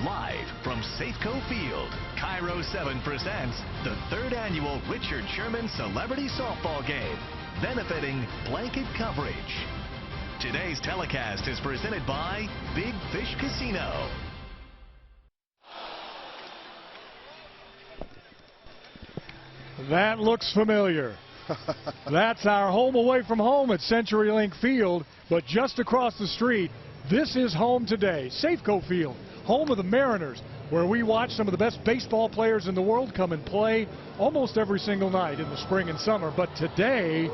Live from Safeco Field, Cairo 7 presents the 3rd annual Richard Sherman Celebrity Softball Game, benefiting Blanket Coverage. Today's telecast is presented by Big Fish Casino. That looks familiar. That's our home away from home at CenturyLink Field, but just across the street, this is home today. Safeco Field, home of the Mariners, where we watch some of the best baseball players in the world come and play almost every single night in the spring and summer. But today,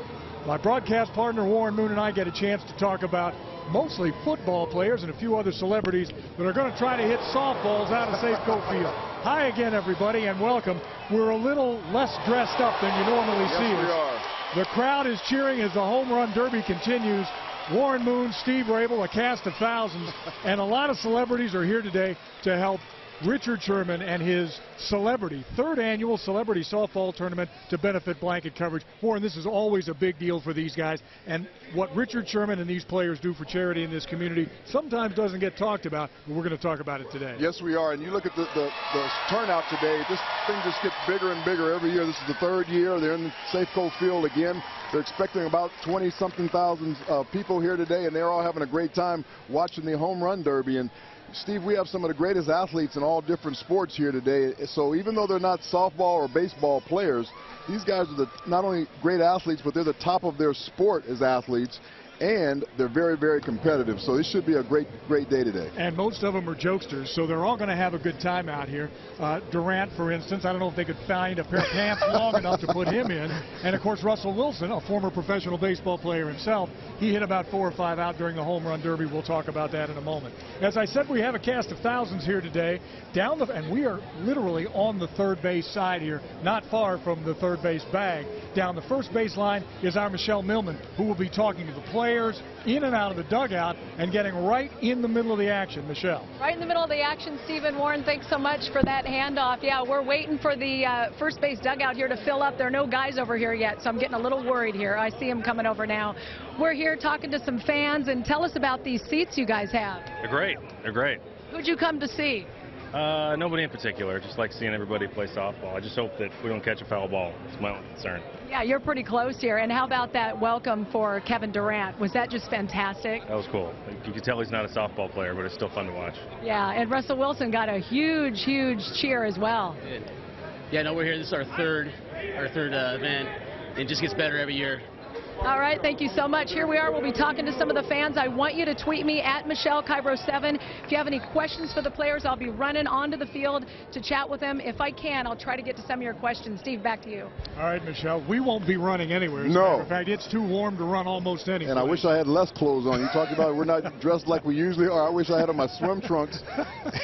my broadcast partner Warren Moon and I get a chance to talk about mostly football players and a few other celebrities that are going to try to hit softballs out of Safeco Field. Hi again, everybody, and welcome. We're a little less dressed up than you normally see us. We are. The crowd is cheering as the home run derby continues. Warren Moon, Steve Rabel, a cast of thousands, and a lot of celebrities are here today to help Richard Sherman and his celebrity, 3rd annual celebrity softball tournament to benefit Blanket Coverage. Warren, this is always a big deal for these guys, and what Richard Sherman and these players do for charity in this community sometimes doesn't get talked about, but we're going to talk about it today. Yes, we are, and you look at the turnout today, this thing just gets bigger and bigger every year. This is the 3rd year. They're in the Safeco Field again. They're expecting about 20-something thousand people here today, and they're all having a great time watching the home run derby. And Steve, we have some of the greatest athletes in all different sports here today. So even though they're not softball or baseball players, these guys are not only great athletes, but they're the top of their sport as athletes. And they're very, very competitive. So this should be a great day today. And most of them are jokesters, so they're all going to have a good time out here. Durant, for instance, I don't know if they could find a pair of pants long enough to put him in. And, of course, Russell Wilson, a former professional baseball player himself, he hit about 4 or 5 out during the home run derby. We'll talk about that in a moment. As I said, we have a cast of thousands here today. And we are literally on the 3rd base side here, not far from the 3rd base bag. Down the 1st base line is our Michelle Millman, who will be talking to the players in and out of the dugout and getting right in the middle of the action. Michelle. Right in the middle of the action, Stephen. Warren, thanks so much for that handoff. Yeah, we're waiting for the 1st base dugout here to fill up. There are no guys over here yet, so I'm getting a little worried here. I see them coming over now. We're here talking to some fans, and tell us about these seats you guys have. They're great. They're great. Who'd you come to see? Nobody in particular. Just like seeing everybody play softball. I just hope that we don't catch a foul ball. It's my only concern. Yeah, you're pretty close here. And how about that welcome for Kevin Durant? Was that just fantastic? That was cool. You can tell he's not a softball player, but it's still fun to watch. Yeah, and Russell Wilson got a huge cheer as well. Yeah, no, we're here. This is our third event. It just gets better every year. All right, thank you so much. Here we are. We'll be talking to some of the fans. I want you to tweet me at Michelle Cairo 7. If you have any questions for the players, I'll be running onto the field to chat with them. If I can, I'll try to get to some of your questions. Steve, back to you. All right, Michelle. We won't be running anywhere. As a matter of fact, it's too warm to run almost anywhere. And I wish I had less clothes on. You talked about we're not dressed like we usually are. I wish I had on my swim trunks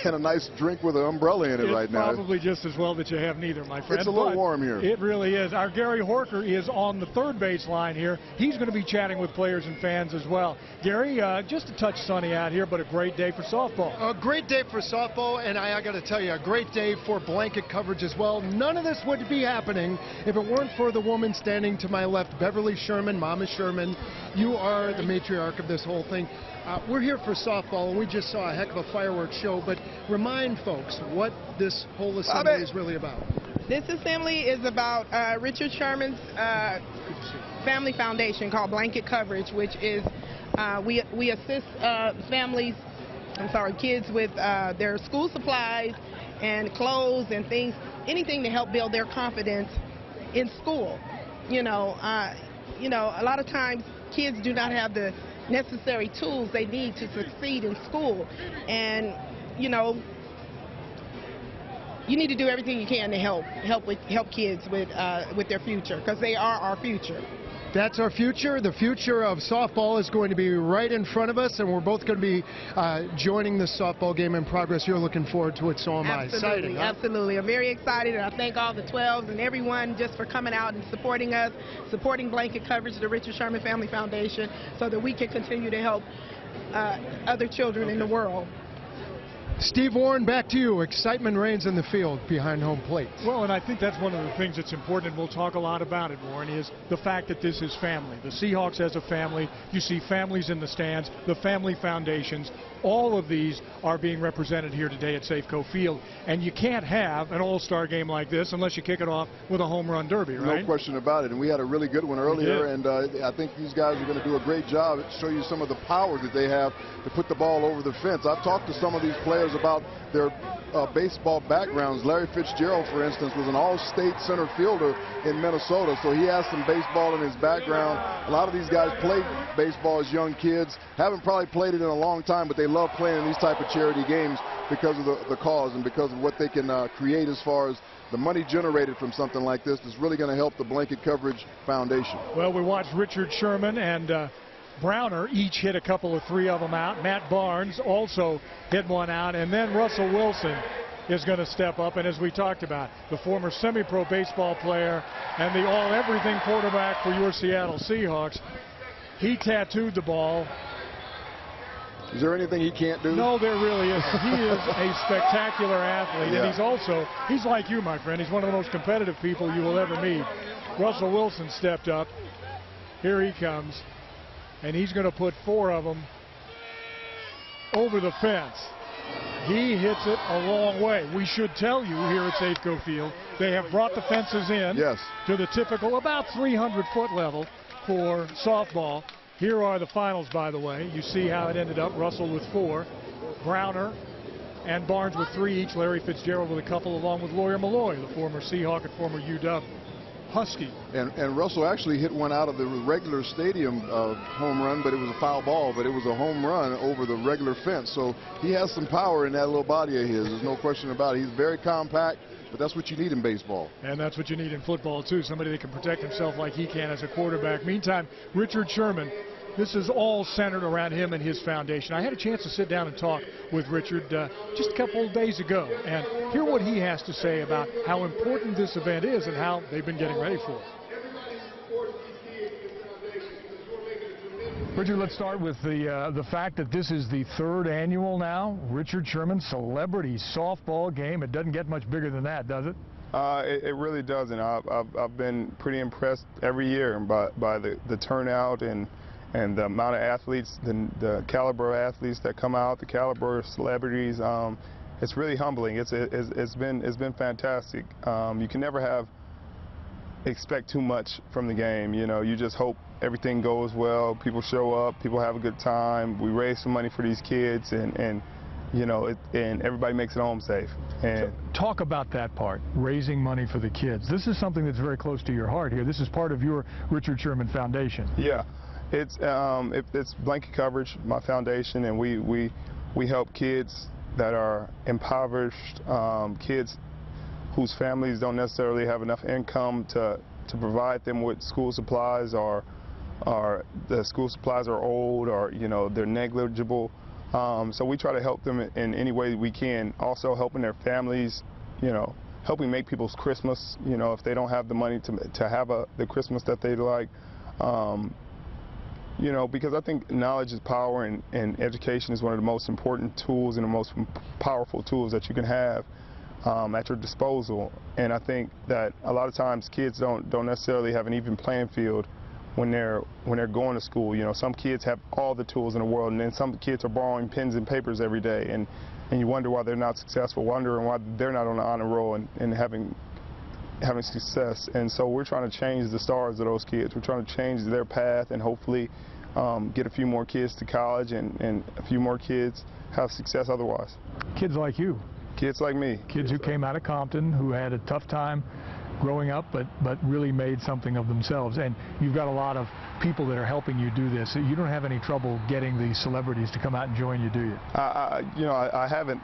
and a nice drink with an umbrella in it right now. It's probably just as well that you have neither, my friend. It's a little warm here. It really is. Our Gary Horker is on the 3rd base line here. He's going to be chatting with players and fans as well. Gary, just a touch sunny out here, but a great day for softball. A great day for softball, and I got to tell you, a great day for Blanket Coverage as well. None of this would be happening if it weren't for the woman standing to my left, Beverly Sherman, Mama Sherman. You are the matriarch of this whole thing. We're here for softball, and we just saw a heck of a fireworks show, but remind folks what this whole assembly is really about. This assembly is about Richard Sherman's family foundation called Blanket Coverage, which is we assist kids with their school supplies and clothes and things, anything to help build their confidence in school. A lot of times kids do not have the necessary tools they need to succeed in school, and you need to do everything you can to help kids with their future, because they are our future. That's our future. The future of softball is going to be right in front of us, and we're both going to be joining the softball game in progress. You're looking forward to it, so am I. Absolutely, absolutely. I'm very excited, and I thank all the 12s and everyone just for coming out and supporting us, supporting Blanket Coverage, the Richard Sherman Family Foundation, so that we can continue to help other children in the world. Steve Warren, back to you. Excitement reigns in the field behind home plate. Well, and I think that's one of the things that's important, and we'll talk a lot about it, Warren, is the fact that this is family. The Seahawks as a family, you see families in the stands, the family foundations, all of these are being represented here today at Safeco Field. And you can't have an all-star game like this unless you kick it off with a home run derby, right? No question about it. And we had a really good one earlier, and I think these guys are going to do a great job at show you some of the power that they have to put the ball over the fence. I've talked to some of these players about their baseball backgrounds. Larry Fitzgerald, for instance, was an all-state center fielder in Minnesota, so he has some baseball in his background. A lot of these guys played baseball as young kids, haven't probably played it in a long time, but they love playing in these type of charity games because of the cause and because of what they can create as far as the money generated from something like this is really going to help the Blanket Coverage Foundation. Well, we watched Richard Sherman and Browner each hit three of them out. Matt Barnes also hit one out, and then Russell Wilson is going to step up. And as we talked about, the former semi-pro baseball player and the all-everything quarterback for your Seattle Seahawks, he tattooed the ball. Is there anything he can't do? No, there really isn't. He is a spectacular athlete, yeah. And he's like you, my friend. He's one of the most competitive people you will ever meet. Russell Wilson stepped up. Here he comes. And he's going to put four of them over the fence. He hits it a long way. We should tell you here at Safeco Field, they have brought the fences in to the typical about 300-foot level for softball. Here are the finals, by the way. You see how it ended up. Russell with 4, Browner and Barnes with 3 each, Larry Fitzgerald with a couple, along with Lawyer Malloy, the former Seahawk and former UW Husky. And Russell actually hit one out of the regular stadium home run, but it was a foul ball, but it was a home run over the regular fence. So he has some power in that little body of his. There's no question about it. He's very compact, but that's what you need in baseball. And that's what you need in football, too. Somebody that can protect himself like he can as a quarterback. Meantime, Richard Sherman, this is all centered around him and his foundation. I had a chance to sit down and talk with Richard just a couple of days ago and hear what he has to say about how important this event is and how they've been getting ready for it. Richard, let's start with the fact that this is the 3rd annual now, Richard Sherman Celebrity Softball Game. It doesn't get much bigger than that, does it? It really doesn't. I've been pretty impressed every year by the turnout and the amount of athletes, the caliber of athletes that come out, the caliber of celebrities. It's really humbling. It's been fantastic. You can never expect too much from the game. You know, you just hope everything goes well. People show up. People have a good time. We raise some money for these kids, and you know, and everybody makes it home safe. And talk about that part, raising money for the kids. This is something that's very close to your heart here. This is part of your Richard Sherman Foundation. Yeah. It's Blanket Coverage, my foundation, and we help kids that are impoverished, kids whose families don't necessarily have enough income to provide them with school supplies, or the school supplies are old, or you know, they're negligible. So we try to help them in any way we can. Also helping their families, you know, helping make people's Christmas. You know, if they don't have the money to have the Christmas that they like. You know, because I think knowledge is power, and education is one of the most important tools and the most powerful tools that you can have at your disposal. And I think that a lot of times kids don't necessarily have an even playing field when they're going to school. You know, some kids have all the tools in the world, and then some kids are borrowing pens and papers every day, and you wonder why they're not successful, wondering why they're not on the honor roll and having success. And so we're trying to change the stars of those kids. We're trying to change their path and hopefully get a few more kids to college and a few more kids have success otherwise. Kids like you. Kids like me. Kids who came out of Compton, who had a tough time growing up, but really made something of themselves. And you've got a lot of people that are helping you do this. So you don't have any trouble getting the celebrities to come out and join you, do you? You know, I haven't.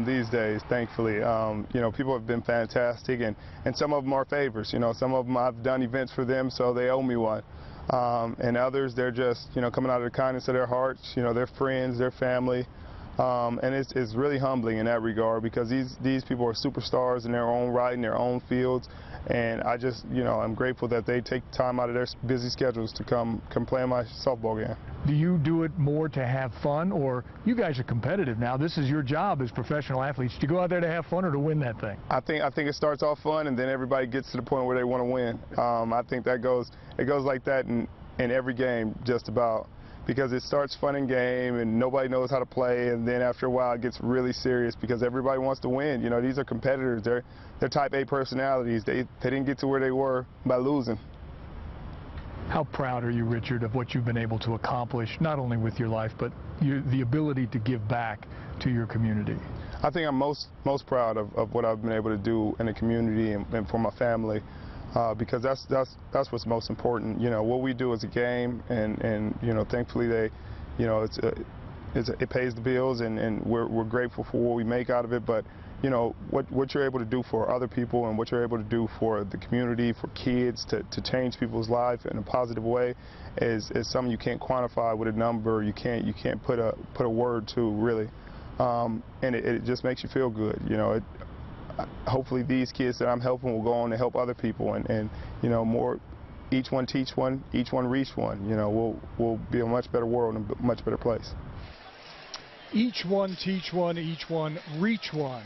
These days, thankfully. You know, people have been fantastic, and some of them are favors. You know, some of them I've done events for them, so they owe me one. And others, they're just, you know, coming out of the kindness of their hearts. You know, their friends, their family. And it's really humbling in that regard, because these people are superstars in their own right, in their own fields. And I just, I'm grateful that they take time out of their busy schedules to come play in my softball game. Do you do it more to have fun, or you guys are competitive now? This is your job as professional athletes. Do you go out there to have fun or to win that thing? I think it starts off fun, and then everybody gets to the point where they want to win. I think it goes like that in every game, just about, because it starts fun in game and nobody knows how to play, and then after a while it gets really serious because everybody wants to win. These are competitors. They're type A personalities. They didn't get to where they were by losing. How proud are you, Richard, of what you've been able to accomplish, not only with your life, but the ability to give back to your community? I think I'm most proud of what I've been able to do in the community and for my family, because that's what's most important. What we do is a game, and thankfully they, it pays the bills, and we're grateful for what we make out of it. But what you're able to do for other people, and what you're able to do for the community, for kids, to change people's lives in a positive way, is something you can't quantify with a number. You can't put a word to, really, and it just makes you feel good. Hopefully these kids that I'm helping will go on to help other people, and more. Each one teach one, each one reach one. We'll be a much better world and a much better place. Each one teach one, each one reach one.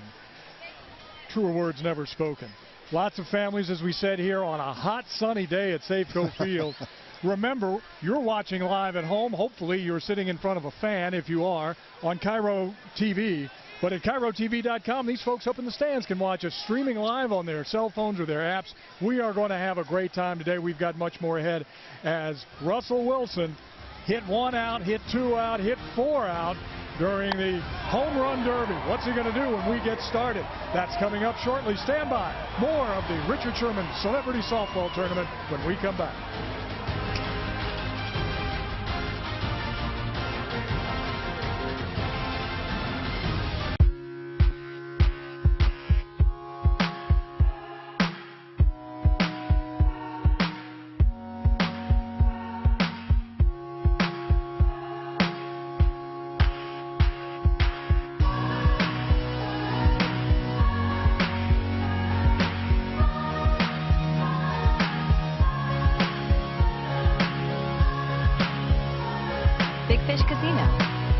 Truer words never spoken. Lots of families, as we said here, on a hot, sunny day at Safeco Field. Remember, you're watching live at home. Hopefully you're sitting in front of a fan, if you are, on Cairo TV. But at CairoTV.com, these folks up in the stands can watch us streaming live on their cell phones or their apps. We are going to have a great time today. We've got much more ahead as Russell Wilson hit 1 out, hit 2 out, hit 4 out during the home run derby. What's he going to do when we get started? That's coming up shortly. Stand by. More of the Richard Sherman Celebrity Softball Tournament when we come back.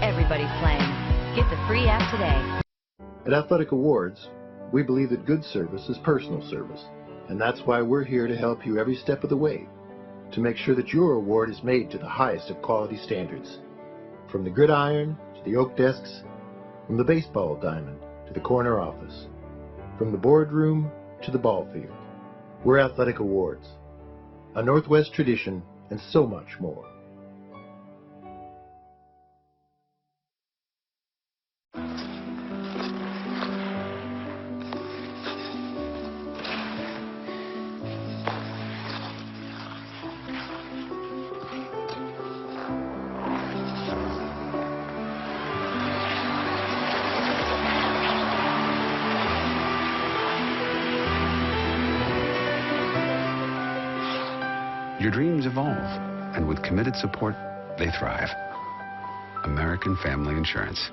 Everybody's playing. Get the free app today. At Athletic Awards, we believe that good service is personal service, and that's why we're here to help you every step of the way, to make sure that your award is made to the highest of quality standards. From the gridiron to the oak desks, from the baseball diamond to the corner office, from the boardroom to the ball field. We're Athletic Awards, a Northwest tradition, and so much more. Your dreams evolve, and with committed support, they thrive. American Family Insurance.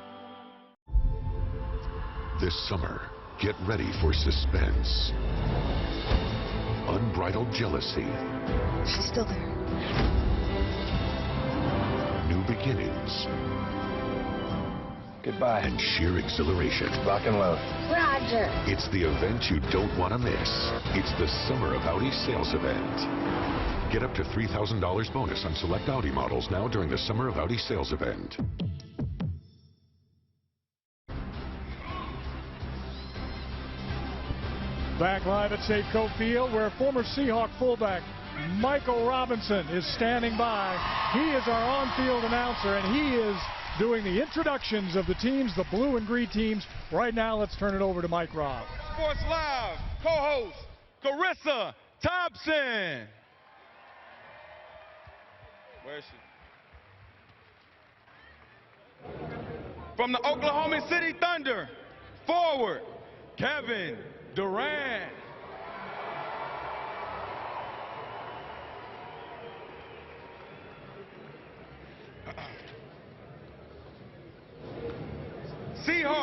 This summer, get ready for suspense, unbridled jealousy. She's still there. New beginnings. Goodbye. And sheer exhilaration. Lock and load. Roger. It's the event you don't want to miss. It's the Summer of Audi sales event. Get up to $3,000 bonus on select Audi models now during the Summer of Audi sales event. Back live at Safeco Field, where former Seahawk fullback Michael Robinson is standing by. He is our on-field announcer, and he is doing the introductions of the teams, the blue and green teams. Right now, let's turn it over to Mike Robb. Sports Live co-host Carissa Thompson. Where is she? From the Oklahoma City Thunder, forward, Kevin Durant.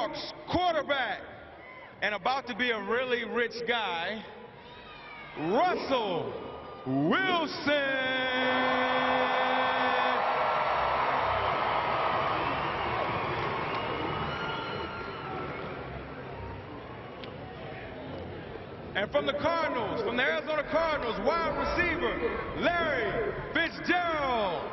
Seahawks quarterback and about to be a really rich guy, Russell Wilson. And from the Cardinals, from the Arizona Cardinals, wide receiver, Larry Fitzgerald.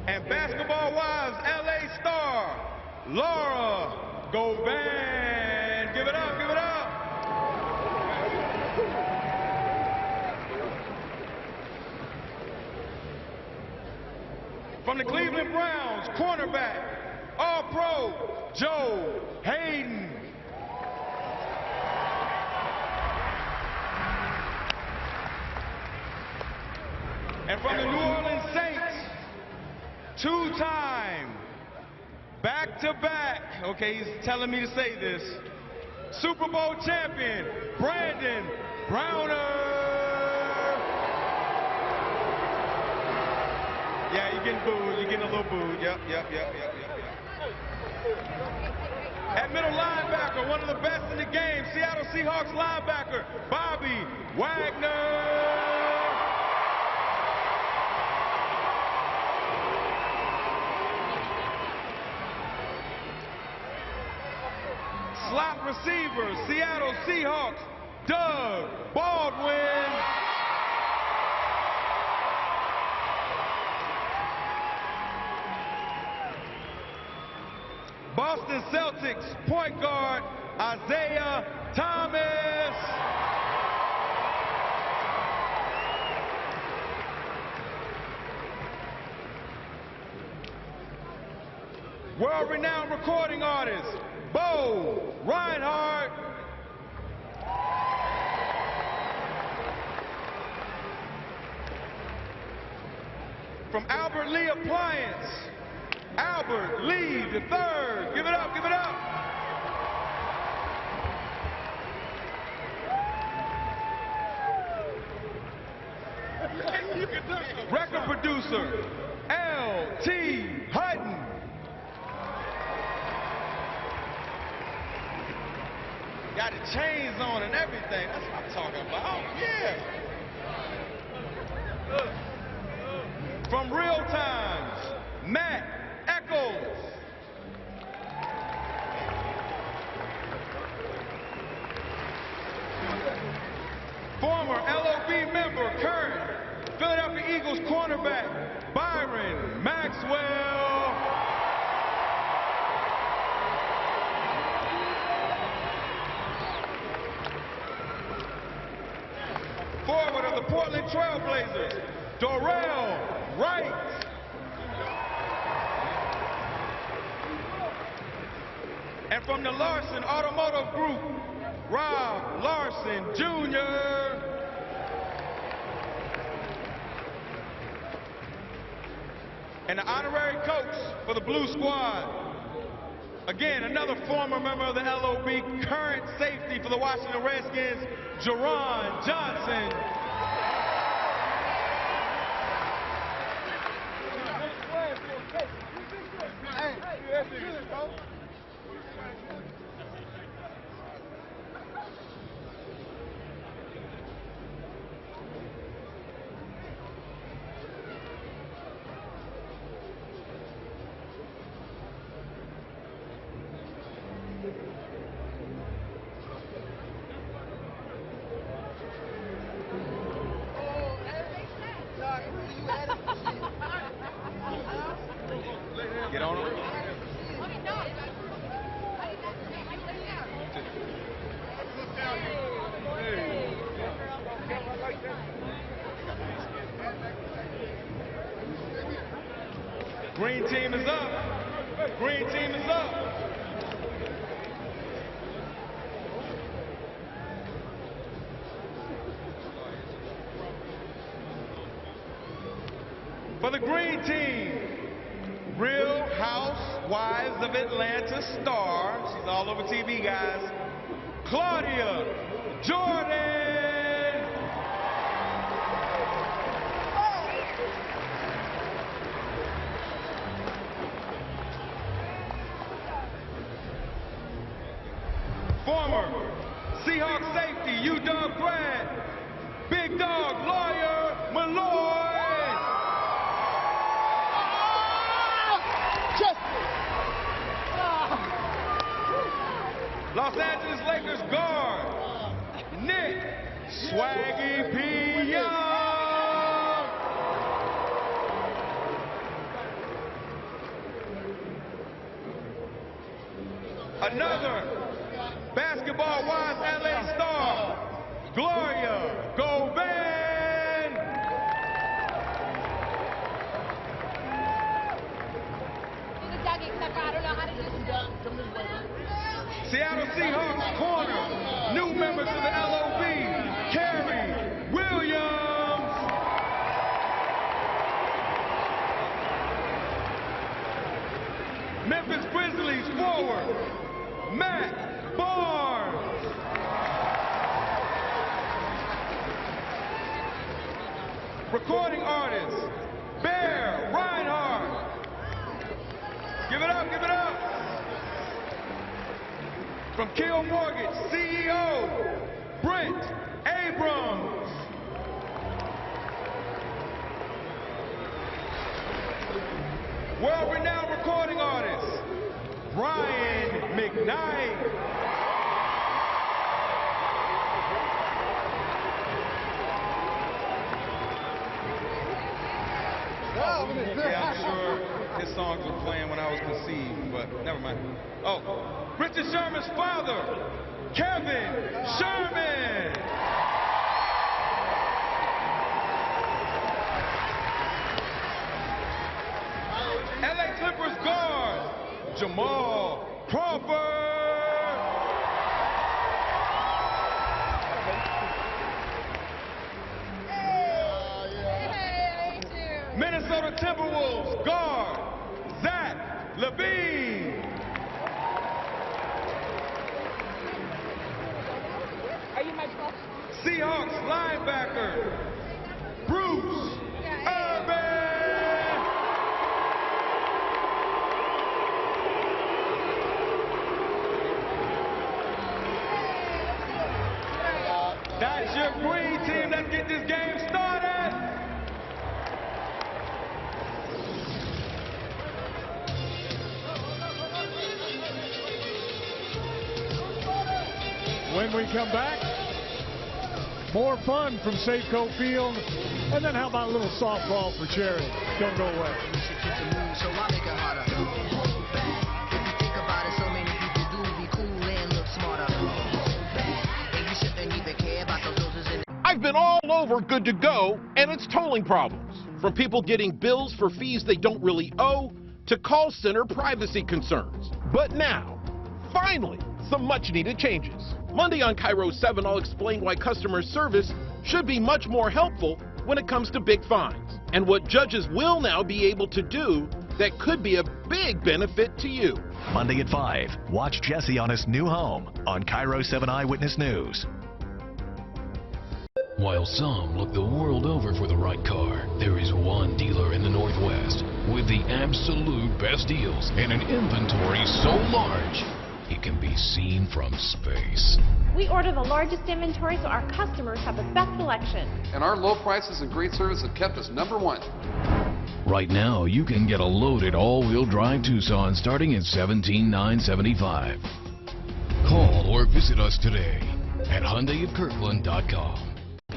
And basketball wives, LA star, Laura Govan. Give it up, give it up. From the Cleveland Browns, cornerback, All-Pro, Joe Hayden. And from the New Orleans Saints, two-time, back-to-back, okay, he's telling me to say this, Super Bowl champion, Brandon Browner. Yeah, you're getting booed. You're getting a little booed. Yep. At middle linebacker, one of the best in the game, Seattle Seahawks linebacker, Bobby Wagner. Slot receiver, Seattle Seahawks, Doug Baldwin. Boston Celtics point guard, Isaiah Thomas. World-renowned recording artist, Bo Reinhardt. From Albert Lee Appliance, Albert Lee III. Give it up, give it up. Record producer, L.T. Hutton. Got the chains on and everything. That's what I'm talking about. Oh, yeah. From Real Times, Matt Eccles. Former LOB member, current Philadelphia Eagles cornerback, Byron Maxwell. Forward of the Portland Trailblazers, Dorrell Wright. And from the Larson Automotive Group, Rob Larson Jr. And the honorary coach for the Blue Squad, again, another former member of the LOB, current safety for the Washington Redskins, Jerron Johnson. Get on it. Green team is up. Green team is up. For the green team, Real Housewives of Atlanta star, she's all over TV, guys, Claudia Jordan. Former Seahawks safety, UW grad, big dog lawyer, Malloy. Los Angeles Lakers guard, Nick Swaggy P. Young. Another basketball-wise LA star, Gloria Govan. Seattle Seahawks corner, new member to the LOB, Carrie Williams. Memphis Grizzlies forward, Matt Barnes. Recording artist, Bear Reinhardt. Give it up, give it up. From Kill Mortgage, CEO, Brent Abrams. World-renowned recording artist, Brian McKnight. Yeah, I'm sure his songs were playing when I was conceived, but never mind. Oh, Richard Sherman's father, Kevin Sherman. LA Clippers guard, Jamal Crawford. Minnesota Timberwolves guard, Zach LaVine. Are you my 12th? Seahawks linebacker, Bruce Irvin. That's your green team. Let's get this game started. When we come back, more fun from Safeco Field. And then how about a little softball for charity? Don't go away. So I make it harder. If you think about it, so many people do be cool and look smarter. And you shouldn't even care about those doses in. I've been all over Good to Go and its tolling problems. From people getting bills for fees they don't really owe to call center privacy concerns. But now, finally, some much needed changes. Monday on Cairo 7, I'll explain why customer service should be much more helpful when it comes to big fines, and what judges will now be able to do that could be a big benefit to you. Monday at 5, watch Jesse on his new home on Cairo 7 Eyewitness News. While some look the world over for the right car, there is one dealer in the Northwest with the absolute best deals and an inventory so large it can be seen from space. We order the largest inventory so our customers have the best selection. And our low prices and great service have kept us #1. Right now, you can get a loaded all-wheel drive Tucson starting at $17,975. Call or visit us today at HyundaiofKirkland.com.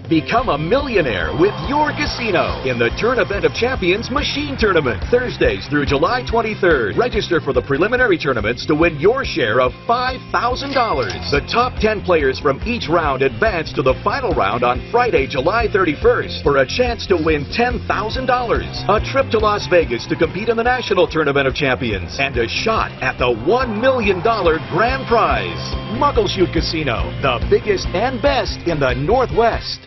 Become a millionaire with your casino in the Tournament of Champions Machine Tournament, Thursdays through July 23rd. Register for the preliminary tournaments to win your share of $5,000. The top 10 players from each round advance to the final round on Friday, July 31st for a chance to win $10,000. A trip to Las Vegas to compete in the National Tournament of Champions, and a shot at the $1 million grand prize. Muckleshoot Casino, the biggest and best in the Northwest.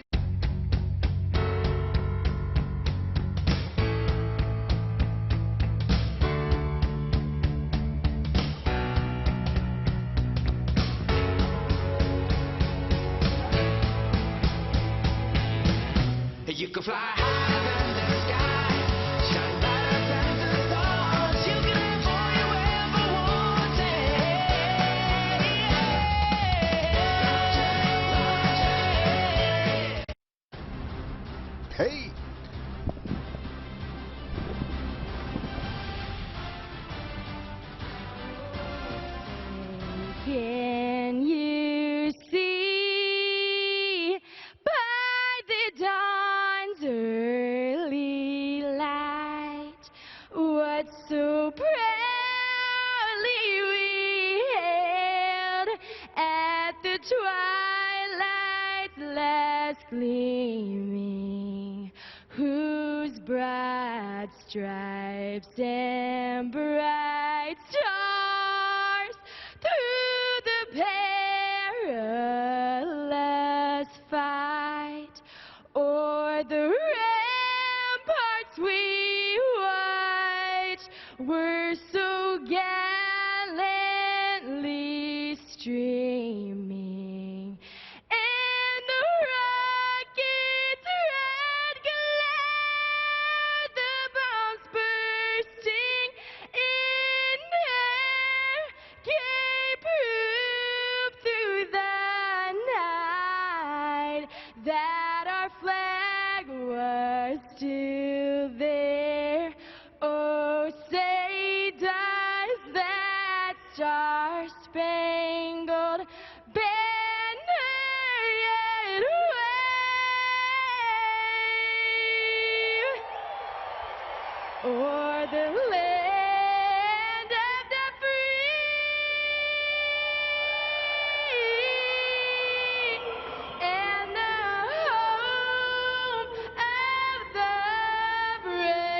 You can fly higher than the sky, shine brighter than the stars. You can have all you ever wanted. Hey! Can you see by the dawn's early light what so proudly we hailed at the twilight's last gleaming, whose broad stripes and bright stars through the perilous fight o'er the ramparts we watched were so gallantly streaming, and the rocket's red glare, the bombs bursting in air, gave proof through the night that our flag was still there. Oh, say does that star-spangled banner yet wave o'er the land of the free and the home of the brave?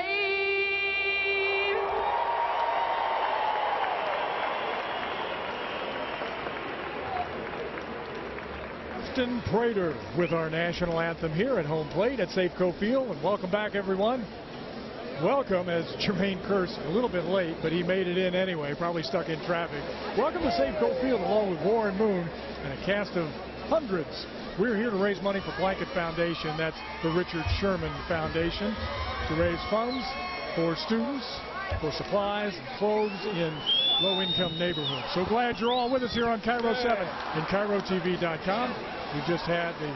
Austin Prater with our national anthem here at home plate at Safeco Field. And welcome back, everyone. Welcome, as Jermaine Kearse, a little bit late, but he made it in anyway, probably stuck in traffic. Welcome to Safeco Field along with Warren Moon and a cast of hundreds. We're here to raise money for Blanket Foundation. That's the Richard Sherman Foundation, to raise funds for students, for supplies and clothes in low-income neighborhoods. So glad you're all with us here on Cairo 7 and CairoTV.com. We just had the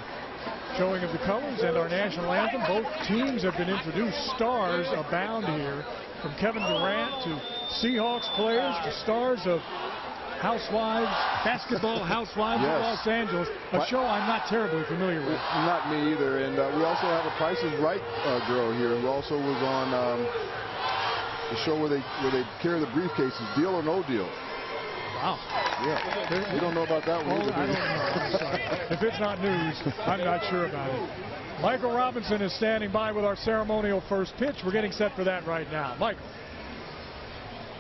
showing of the colors and our national anthem. Both teams have been introduced. Stars abound here, from Kevin Durant to Seahawks players to stars of Housewives, Basketball Housewives of Los Angeles, a show I'm not terribly familiar with. Not me either. And we also have a Price is Right girl here who also was on the show where they carry the briefcases, Deal or No Deal. Wow. Yeah. You don't know about that one either, I don't know. I'm sorry. If it's not news, I'm not sure about it. Michael Robinson is standing by with our ceremonial first pitch. We're getting set for that right now. Michael.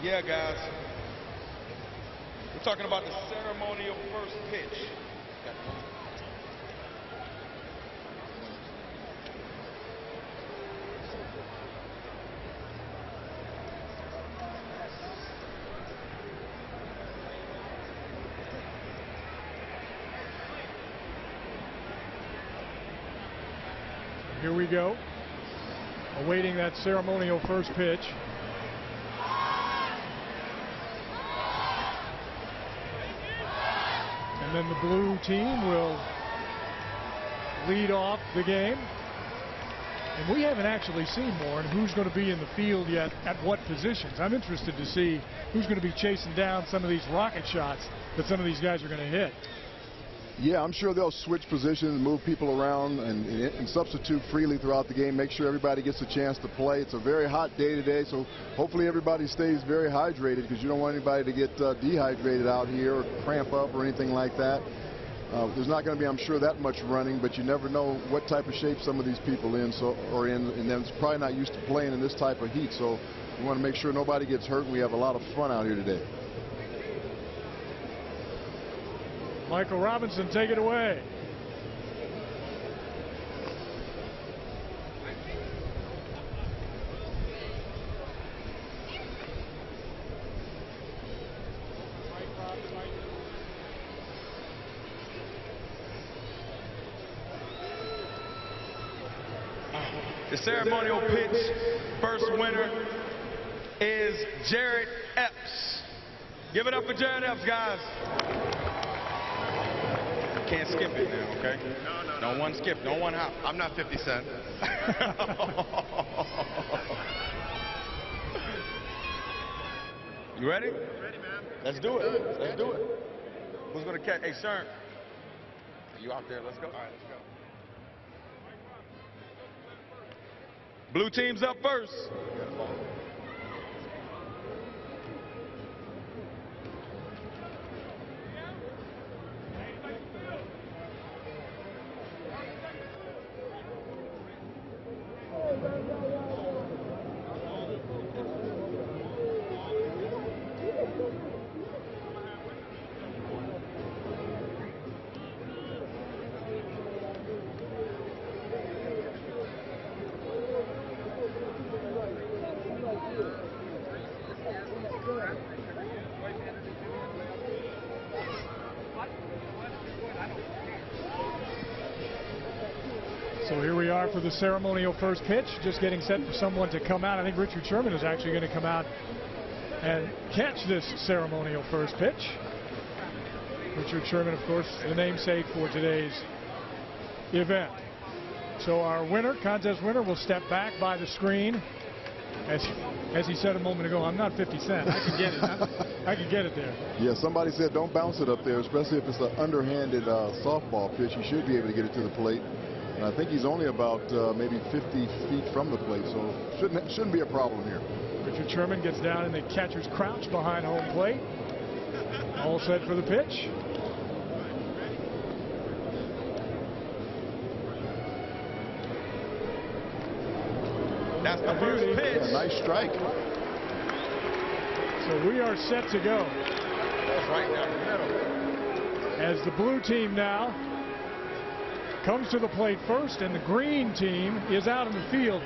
Yeah, guys. We're talking about the ceremonial first pitch. Here we go, awaiting that ceremonial first pitch. And then the blue team will lead off the game. And we haven't actually seen more and who's going to be in the field yet at what positions. I'm interested to see who's going to be chasing down some of these rocket shots that some of these guys are going to hit. Yeah, I'm sure they'll switch positions, move people around, and substitute freely throughout the game, make sure everybody gets a chance to play. It's a very hot day today, so hopefully everybody stays very hydrated, because you don't want anybody to get dehydrated out here or cramp up or anything like that. There's not going to be, I'm sure, that much running, but you never know what type of shape some of these people are in, and they're probably not used to playing in this type of heat, so we want to make sure nobody gets hurt and we have a lot of fun out here today. Michael Robinson, take it away. The ceremonial pitch, first winner is Jared Epps. Give it up for Jared Epps, guys. Can't skip it now, okay? No. No one skip, no one hop. I'm not 50 Cent. You ready? Ready, man. Let's do it. Let's do it. Who's going to catch? Hey, Sherman. You out there. Let's go. All right, let's go. Blue team's up first. So here we are for the ceremonial first pitch, just getting set for someone to come out. I think Richard Sherman is actually going to come out and catch this ceremonial first pitch. Richard Sherman, of course, the namesake for today's event. So our winner, contest winner, will step back by the screen. As he said a moment ago, I'm not 50 Cent. I can get it. I can get it there. Yeah, somebody said don't bounce it up there, especially if it's an underhanded softball pitch. You should be able to get it to the plate. And I think he's only about maybe 50 feet from the plate, so shouldn't be a problem here. Richard Sherman gets down in the catcher's crouch behind home plate. All set for the pitch. That's the first pitch. Yeah, nice strike. So we are set to go. That's right down the middle. As the blue team now comes to the plate first, and the green team is out in the field.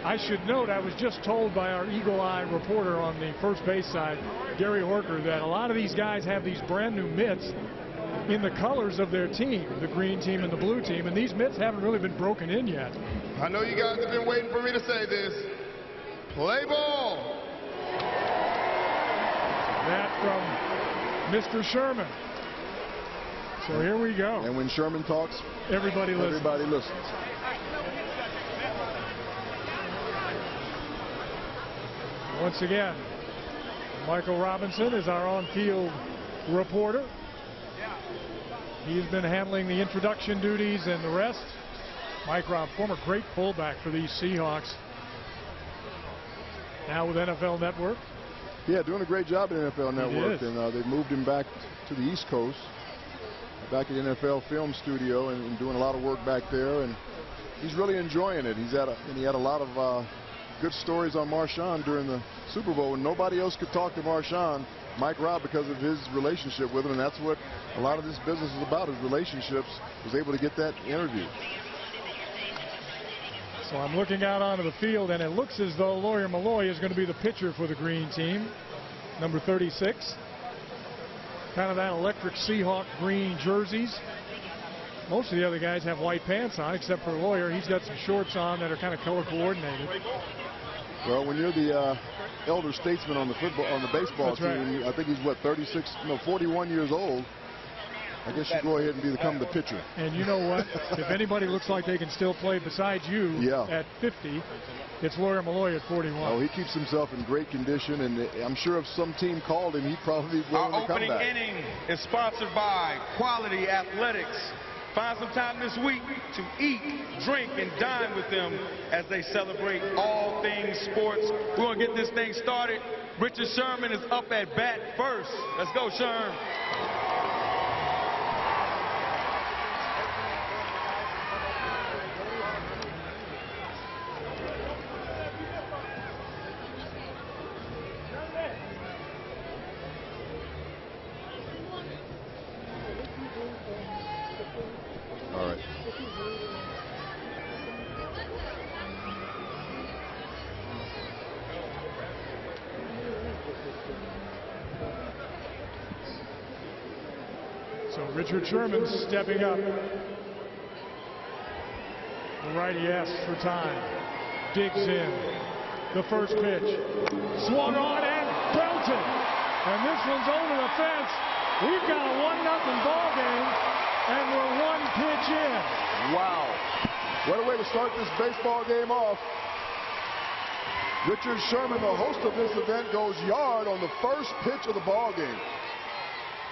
I should note, I was just told by our eagle-eye reporter on the first base side, Gary Horker, that a lot of these guys have these brand new mitts in the colors of their team, the green team and the blue team, and these mitts haven't really been broken in yet. I know you guys have been waiting for me to say this. Play ball. That from Mr. Sherman. So here we go. And when Sherman talks, everybody listens. Everybody listens. Once again, Michael Robinson is our on-field reporter. He's been handling the introduction duties and the rest. Mike Robb, former great fullback for these Seahawks. Now with NFL Network. Yeah, doing a great job at NFL Network. And they've moved him back to the East Coast, back at the NFL Film Studio, and doing a lot of work back there. And he's really enjoying it. He had a lot of good stories on Marshawn during the Super Bowl, and nobody else could talk to Marshawn, Mike Robb, because of his relationship with him, and that's what a lot of this business is about, is relationships. Was able to get that interview. So I'm looking out onto the field, and it looks as though Lawyer Malloy is going to be the pitcher for the green team, number 36. Kind of that electric Seahawk green jerseys. Most of the other guys have white pants on, except for Lawyer. He's got some shorts on that are kind of color coordinated. Well, when you're the elder statesman on the baseball That's team, right. I think he's what, 41 years old. I guess you go ahead and become the pitcher. And you know what? If anybody looks like they can still play besides you at 50, it's Lawyer Malloy at 41. Oh, he keeps himself in great condition, and I'm sure if some team called him, he'd probably be willing to come back. Our opening inning is sponsored by Quality Athletics. Find some time this week to eat, drink, and dine with them as they celebrate all things sports. We're going to get this thing started. Richard Sherman is up at bat first. Let's go, Sherman. All right. So Richard Sherman stepping up. The righty asks for time. digs in. The first pitch. Swung on and belted. And this one's over the fence. We've got a 1-0 ball game, and we're one pitch in. Wow. What a way to start this baseball game off. Richard Sherman, the host of this event, goes yard on the first pitch of the ball game.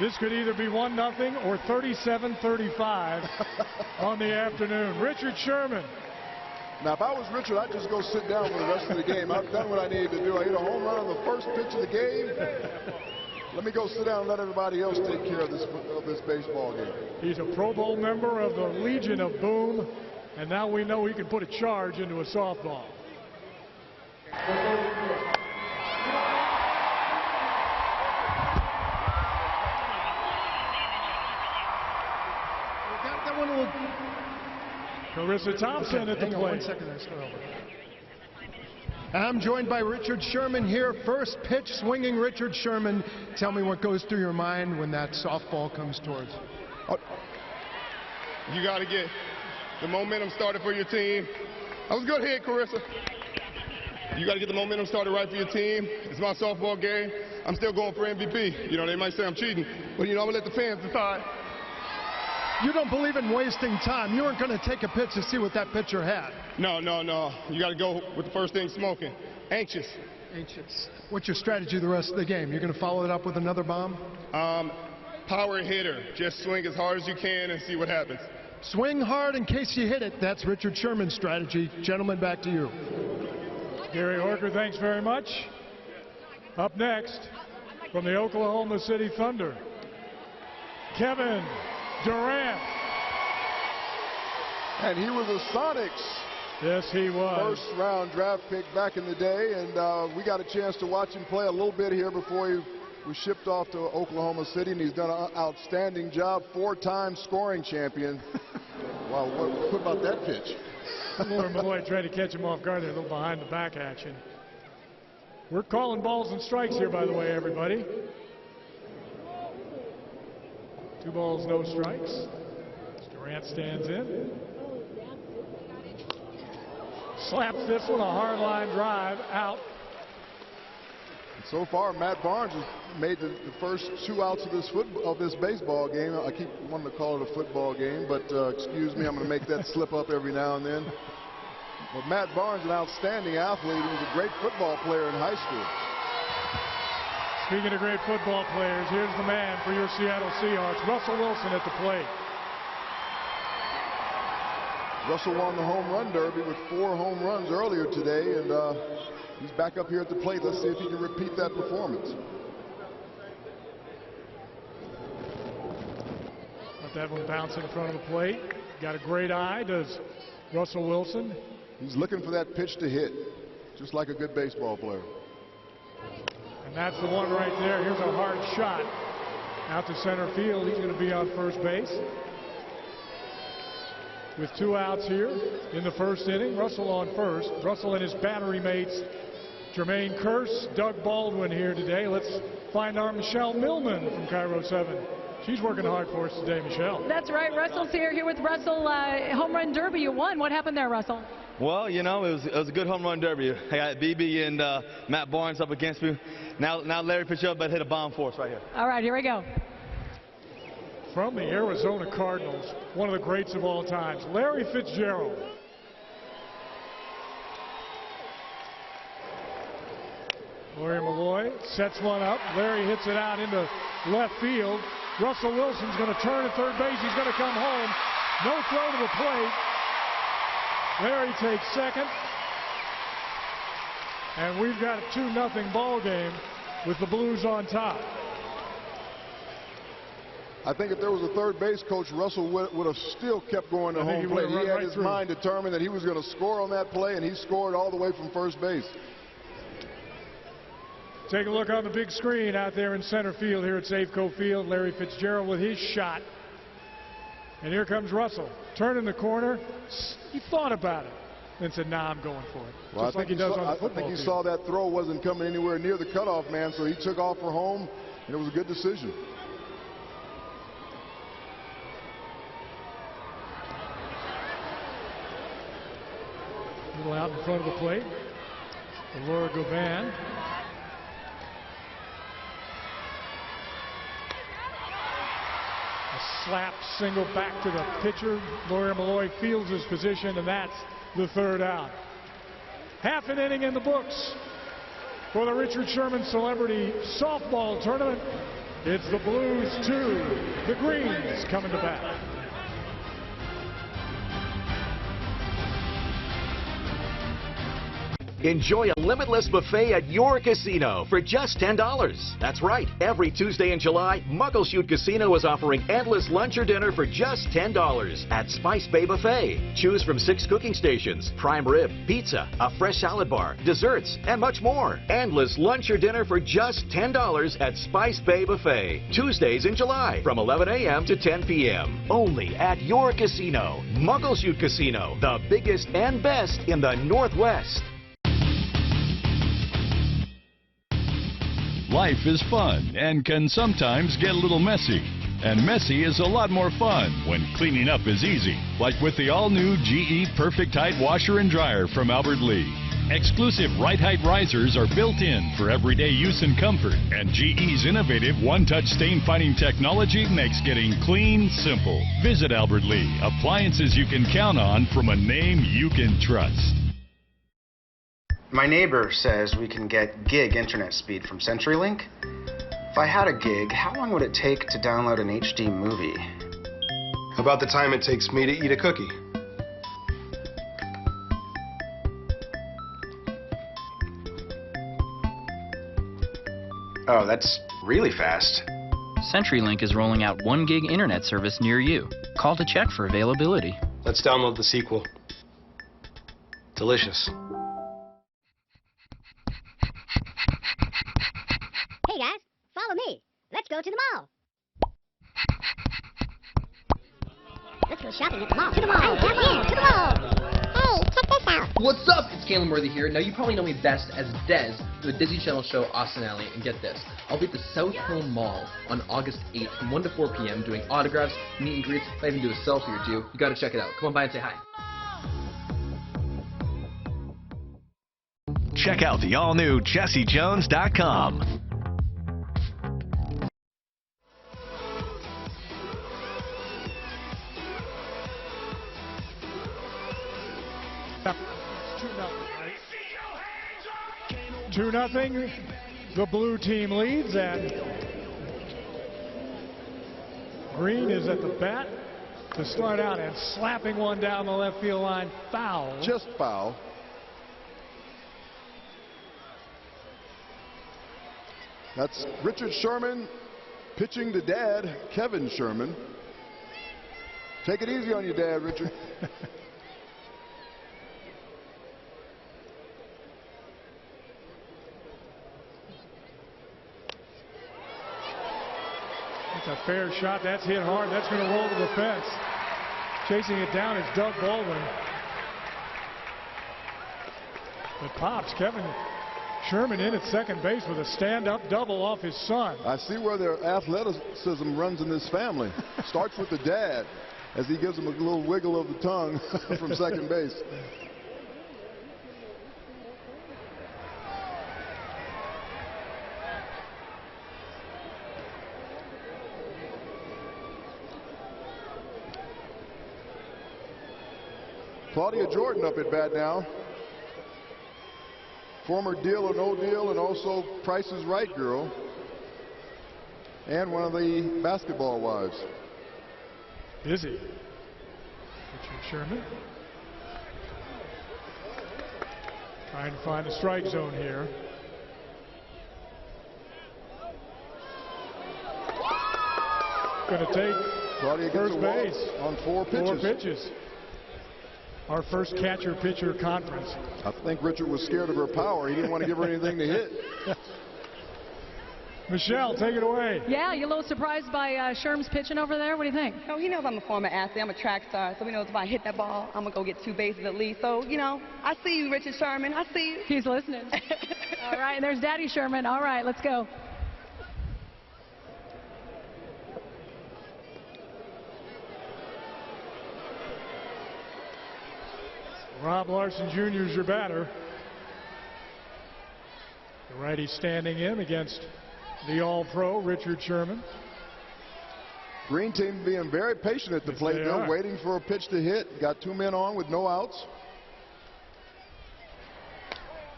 This could either be 1-0 or 37-35 on the afternoon. Richard Sherman. Now, if I was Richard, I'd just go sit down for the rest of the game. I've done what I needed to do. I hit a home run on the first pitch of the game. Let me go sit down and let everybody else take care of this baseball game. He's a Pro Bowl member of the Legion of Boom, and now we know he can put a charge into a softball. Carissa Thompson at the plate. 1 second, I'm joined by Richard Sherman here. First pitch swinging Richard Sherman. Tell me what goes through your mind when that softball comes towards. You got to get the momentum started for your team. That was a good hit, Carissa. You got to get the momentum started right for your team. It's my softball game. I'm still going for MVP. You know, they might say I'm cheating, but, you know, I'm going to let the fans decide. You don't believe in wasting time. You weren't going to take a pitch to see what that pitcher had. No. You got to go with the first thing smoking. Anxious. What's your strategy the rest of the game? You're going to follow it up with another bomb? Power hitter. Just swing as hard as you can and see what happens. Swing hard in case you hit it. That's Richard Sherman's strategy. Gentlemen, back to you. Gary Horker, thanks very much. Up next, from the Oklahoma City Thunder, Kevin Durant. And he was a Sonics. Yes, he was. First round draft pick back in the day, and we got a chance to watch him play a little bit here before he was shipped off to Oklahoma City, and he's done an outstanding job. 4-time scoring champion. Wow, what about that pitch? Lauren Malloy tried to catch him off guard there, a little behind the back action. We're calling balls and strikes here, by the way, everybody. 2 balls, no strikes. Durant stands in. Slaps this one, a hard line drive, out. So far, Matt Barnes has made the first 2 outs of this baseball game. I keep wanting to call it a football game, but excuse me, I'm going to make that slip up every now and then. But Matt Barnes, an outstanding athlete. He was a great football player in high school. Speaking of great football players, here's the man for your Seattle Seahawks, Russell Wilson at the plate. Russell won the home run derby with 4 home runs earlier today, and he's back up here at the plate. Let's see if he can repeat that performance. Let that one bounce in front of the plate. Got a great eye, does Russell Wilson. He's looking for that pitch to hit, just like a good baseball player. And that's the one right there. Here's a hard shot out to center field. He's going to be on first base. With 2 outs here in the first inning, Russell on first. Russell and his battery mates, Jermaine Kearse, Doug Baldwin here today. Let's find our Michelle Millman from Cairo 7. She's working hard for us today, Michelle. That's right. Russell's here with Russell. Home run derby, you won. What happened there, Russell? Well, you know, it was a good home run derby. I got BB and Matt Barnes up against me. Now Larry Fitzgerald hit a bomb for us right here. All right, here we go. From the Arizona Cardinals, one of the greats of all times, Larry Fitzgerald. Larry Malloy sets one up. Larry hits it out into left field. Russell Wilson's going to turn at third base. He's going to come home. No throw to the plate. Larry takes second. And we've got a 2-0 ball game with the Blues on top. I think if there was a third base coach, Russell would have still kept going to home plate. He had his mind determined that he was going to score on that play, and he scored all the way from first base. Take a look on the big screen out there in center field here at Safeco Field. Larry Fitzgerald with his shot. And here comes Russell. Turning the corner. He thought about it. Then said, nah, I'm going for it. Well, Just like he does on the football I think he field. saw that throw wasn't coming anywhere near the cutoff man, so he took off for home, and it was a good decision. A little out in front of the plate. Laura Govan. A slap single back to the pitcher. Laura Malloy fields his position, and that's the third out. Half an inning in the books for the Richard Sherman Celebrity Softball Tournament. It's the Blues 2, the Greens coming to bat. Enjoy a limitless buffet at your casino for just $10. That's right. Every Tuesday in July, Muckleshoot Casino is offering endless lunch or dinner for just $10 at Spice Bay Buffet. Choose from 6 cooking stations, prime rib, pizza, a fresh salad bar, desserts, and much more. Endless lunch or dinner for just $10 at Spice Bay Buffet. Tuesdays in July from 11 a.m. to 10 p.m. Only at your casino. Muckleshoot Casino, the biggest and best in the Northwest. Life is fun and can sometimes get a little messy. And messy is a lot more fun when cleaning up is easy. Like with the all-new GE Perfect Height Washer and Dryer from Albert Lee. Exclusive right height risers are built in for everyday use and comfort. And GE's innovative one-touch stain-fighting technology makes getting clean simple. Visit Albert Lee. Appliances you can count on from a name you can trust. My neighbor says we can get gig internet speed from CenturyLink. If I had a gig, how long would it take to download an HD movie? About the time it takes me to eat a cookie. Oh, that's really fast. CenturyLink is rolling out 1 gig internet service near you. Call to check for availability. Let's download the sequel. Delicious. Hey guys, follow me. Let's go to the mall. Let's go shopping at the mall. To the mall. Hey, come here. To the mall. Hey, check this out. What's up? It's Caleb Worthy here. Now you probably know me best as Dez from the Disney Channel show Austin Alley. And get this, I'll be at the South Hill Mall on August 8th from 1 to 4 p.m. doing autographs, meet and greets. I even do a selfie or two. You gotta check it out. Come on by and say hi. Check out the all-new JesseJones.com. It's 2-0. The blue team leads, and Green is at the bat to start out and slapping one down the left field line. Foul. Just foul. That's Richard Sherman pitching to Dad, Kevin Sherman. Take it easy on your dad, Richard. That's a fair shot. That's hit hard. That's going to roll to the fence. Chasing it down is Doug Baldwin. It pops. Kevin Sherman in at second base with a stand-up double off his son. I see where their athleticism runs in this family. Starts with the dad as he gives him a little wiggle of the tongue from second base. Claudia Jordan up at bat now. Former Deal or No Deal and also Price is Right girl. And one of the basketball wives. Busy. Richard Sherman. Trying to find the strike zone here. Going to take Claudia first base on 4 pitches. 4 pitches. Our first catcher-pitcher conference. I think Richard was scared of her power. He didn't want to give her anything to hit. Michelle, take it away. Yeah, you a little surprised by Sherm's pitching over there? What do you think? Oh, he knows I'm a former athlete. I'm a track star, so he knows if I hit that ball, I'm going to go get 2 bases at least. So, you know, I see you, Richard Sherman. I see you. He's listening. All right, and there's Daddy Sherman. All right, let's go. Rob Larson Jr. is your batter. The righty standing in against the All-Pro, Richard Sherman. Green team being very patient at the plate. They're waiting for a pitch to hit. Got 2 men on with no outs.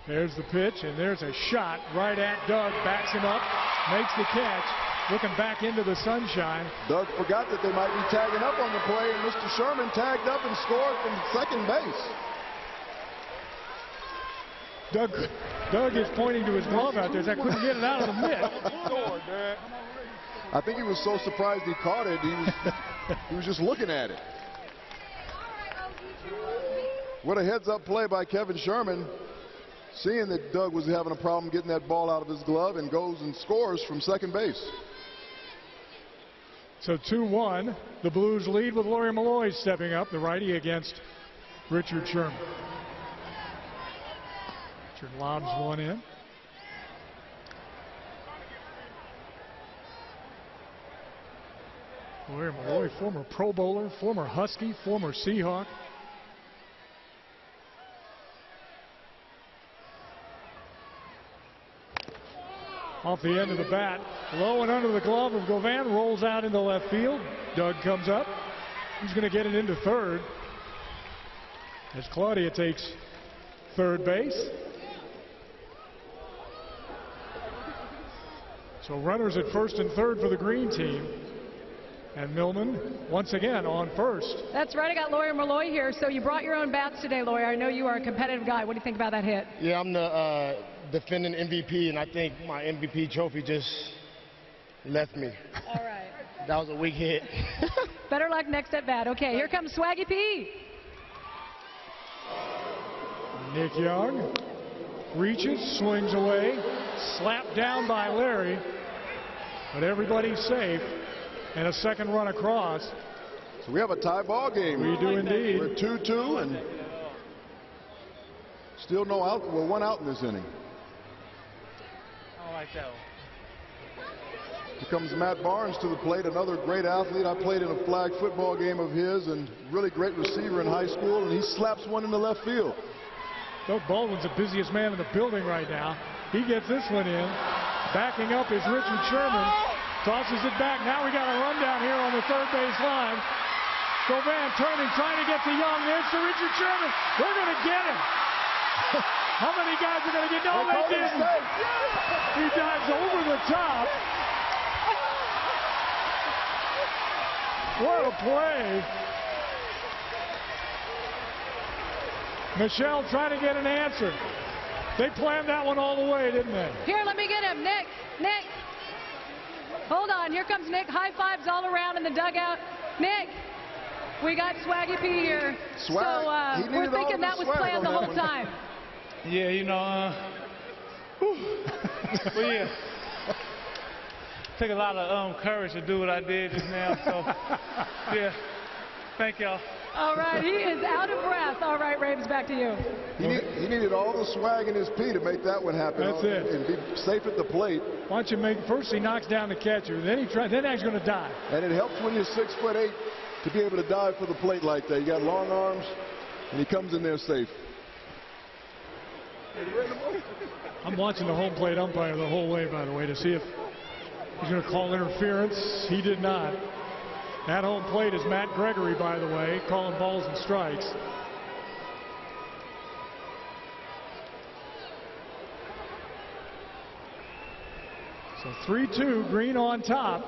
There's the pitch, and there's a shot right at Doug. Backs him up, makes the catch, looking back into the sunshine. Doug forgot that they might be tagging up on the play, and Mr. Sherman tagged up and scored from second base. Doug is pointing to his glove out there. I couldn't get it out of the mitt. I think he was so surprised he caught it, he was just looking at it. What a heads-up play by Kevin Sherman, seeing that Doug was having a problem getting that ball out of his glove, and goes and scores from second base. So 2-1, the Blues lead with Laurie Malloy stepping up, the righty against Richard Sherman. Richard lobs one in. Laurie Malloy, former Pro Bowler, former Husky, former Seahawk. Off the end of the bat, low and under the glove of Govan, rolls out into left field. Doug comes up. He's going to get it into third as Claudia takes third base. So runners at first and third for the green team. And Millman once again on first. That's right. I got Laurie Malloy here. So you brought your own bats today, Laurie. I know you are a competitive guy. What do you think about that hit? Yeah, I'm the defending MVP, and I think my MVP trophy just left me. All right. That was a weak hit. Better luck next at bat. Okay, here comes Swaggy P. Nick Young reaches, swings away, slapped down by Larry, but everybody's safe. And a second run across. So we have a tie ball game. We do indeed. We're 2-2 and still no out. Well, one out in this inning. I don't like that one. Here comes Matt Barnes to the plate, another great athlete. I played in a flag football game of his, and really great receiver in high school, and he slaps one in the left field. Doug Baldwin's the busiest man in the building right now. He gets this one in. Backing up is Richard Sherman. Tosses it back. Now we got a run down here on the third base line. Govan turning, trying to get to Young. There's to Richard Sherman. They're going to get him. How many guys are going to get? No, they didn't. He dives over the top. What a play. Michelle trying to get an answer. They planned that one all the way, didn't they? Here, let me get him. Nick. Hold on, here comes Nick. High fives all around in the dugout. Nick, we got Swaggy P here. Swag, so we're thinking that was planned the whole time. Yeah, you know, but yeah, took a lot of courage to do what I did just now. So yeah, thank y'all. All right, he is out of breath. All right, Raves, back to you. He needed all the swag in his pee to make that one happen. That's it. And be safe at the plate. Why don't you make, first he knocks down the catcher, then he's going to dive. And it helps when you're 6'8" to be able to dive for the plate like that. You got long arms, and he comes in there safe. I'm watching the home plate umpire the whole way, by the way, to see if he's going to call interference. He did not. At home plate is Matt Gregory, by the way, calling balls and strikes. So 3-2, Green on top.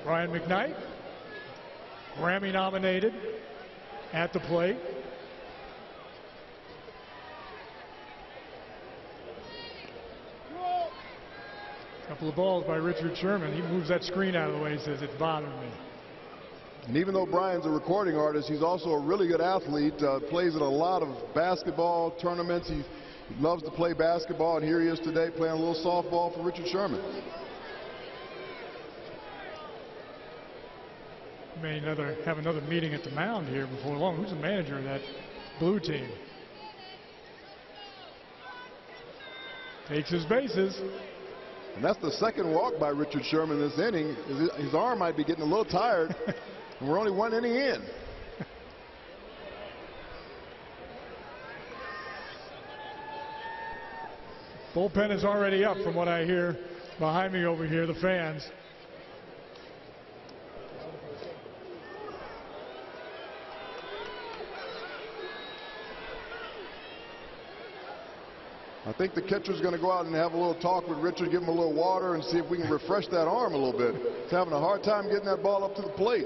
Brian McKnight, Grammy nominated, at the plate. Couple of balls by Richard Sherman. He moves that screen out of the way. He says, it's bothering me. And even though Brian's a recording artist, he's also a really good athlete. Plays in a lot of basketball tournaments. He loves to play basketball, and here he is today playing a little softball for Richard Sherman. May have another meeting at the mound here before long. Who's the manager of that blue team? Takes his bases. And that's the second walk by Richard Sherman this inning. His arm might be getting a little tired. And we're only one inning in. Bullpen is already up from what I hear behind me over here, the fans. I think the catcher's going to go out and have a little talk with Richard, give him a little water, and see if we can refresh that arm a little bit. He's having a hard time getting that ball up to the plate.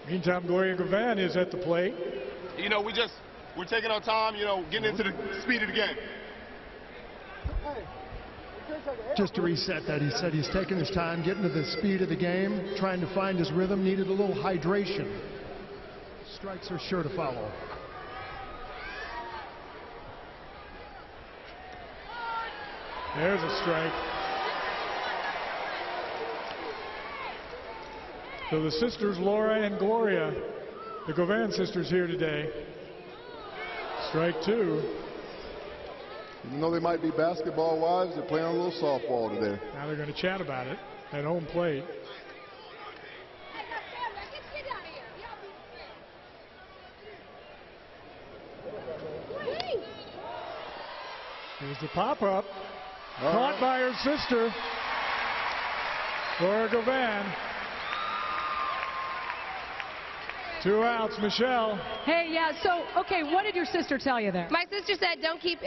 Meantime, Gloria Gavan is at the plate. You know, we're taking our time, you know, getting into the speed of the game. Just to reset that, he said he's taking his time, getting to the speed of the game, trying to find his rhythm, needed a little hydration. Strikes are sure to follow. There's a strike. So the sisters, Laura and Gloria, the Gavan sisters here today. Strike two. Even though they might be basketball wives, they're playing a little softball today. Now they're going to chat about it at home plate. Here's the pop-up. Caught by her sister, Laura Gavan. 2 outs, Michelle. Hey, yeah, so, okay, what did your sister tell you there? My sister said, don't keep,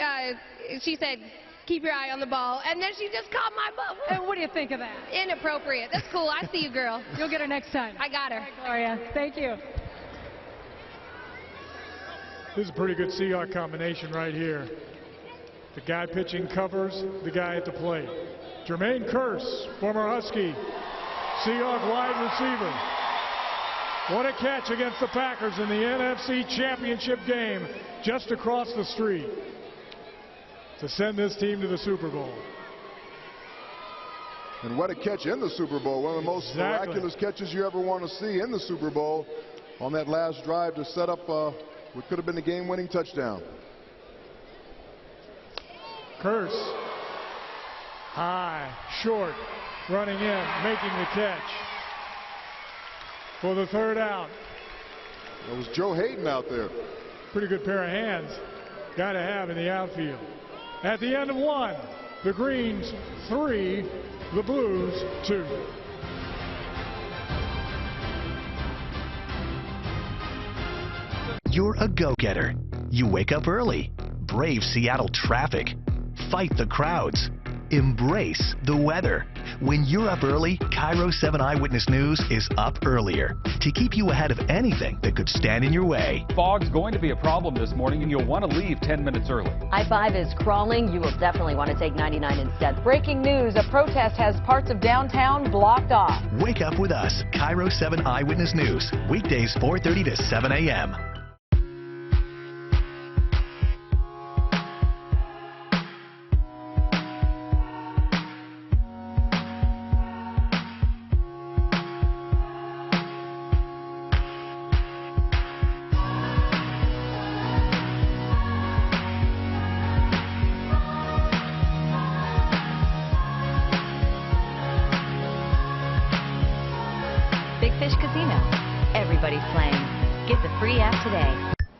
she said, keep your eye on the ball. And then she just caught my ball. And what do you think of that? Inappropriate. That's cool. I see you, girl. You'll get her next time. I got her. All right, Gloria. Thank you. This is a pretty good Seahawk combination right here. The guy pitching covers the guy at the plate. Jermaine Kearse, former Husky, Seahawk wide receiver. What a catch against the Packers in the NFC Championship game just across the street to send this team to the Super Bowl. And what a catch in the Super Bowl. One of the most miraculous catches you ever want to see in the Super Bowl on that last drive to set up what could have been the game-winning touchdown. Kearse, high, short, running in, making the catch for the 3rd out. It was Joe Hayden out there. Pretty good pair of hands. Got to have in the outfield. At the end of 1, the Greens 3, the Blues 2. You're a go-getter. You wake up early. Brave Seattle traffic. Fight the crowds. Embrace the weather. When you're up early, Cairo 7 Eyewitness News is up earlier to keep you ahead of anything that could stand in your way. Fog's going to be a problem this morning, and you'll want to leave 10 minutes early. I-5 is crawling. You will definitely want to take 99 instead. Breaking news, a protest has parts of downtown blocked off. Wake up with us, Cairo 7 Eyewitness News, weekdays 4:30 to 7 a.m.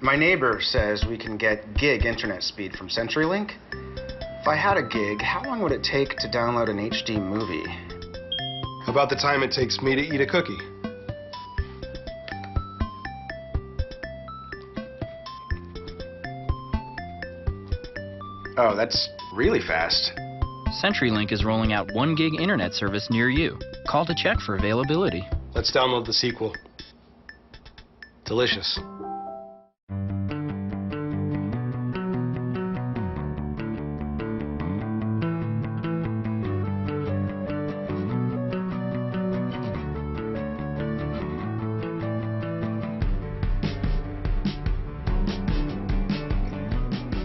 My neighbor says we can get gig internet speed from CenturyLink. If I had a gig, how long would it take to download an HD movie? About the time it takes me to eat a cookie. Oh, that's really fast. CenturyLink is rolling out 1 gig internet service near you. Call to check for availability. Let's download the sequel. Delicious.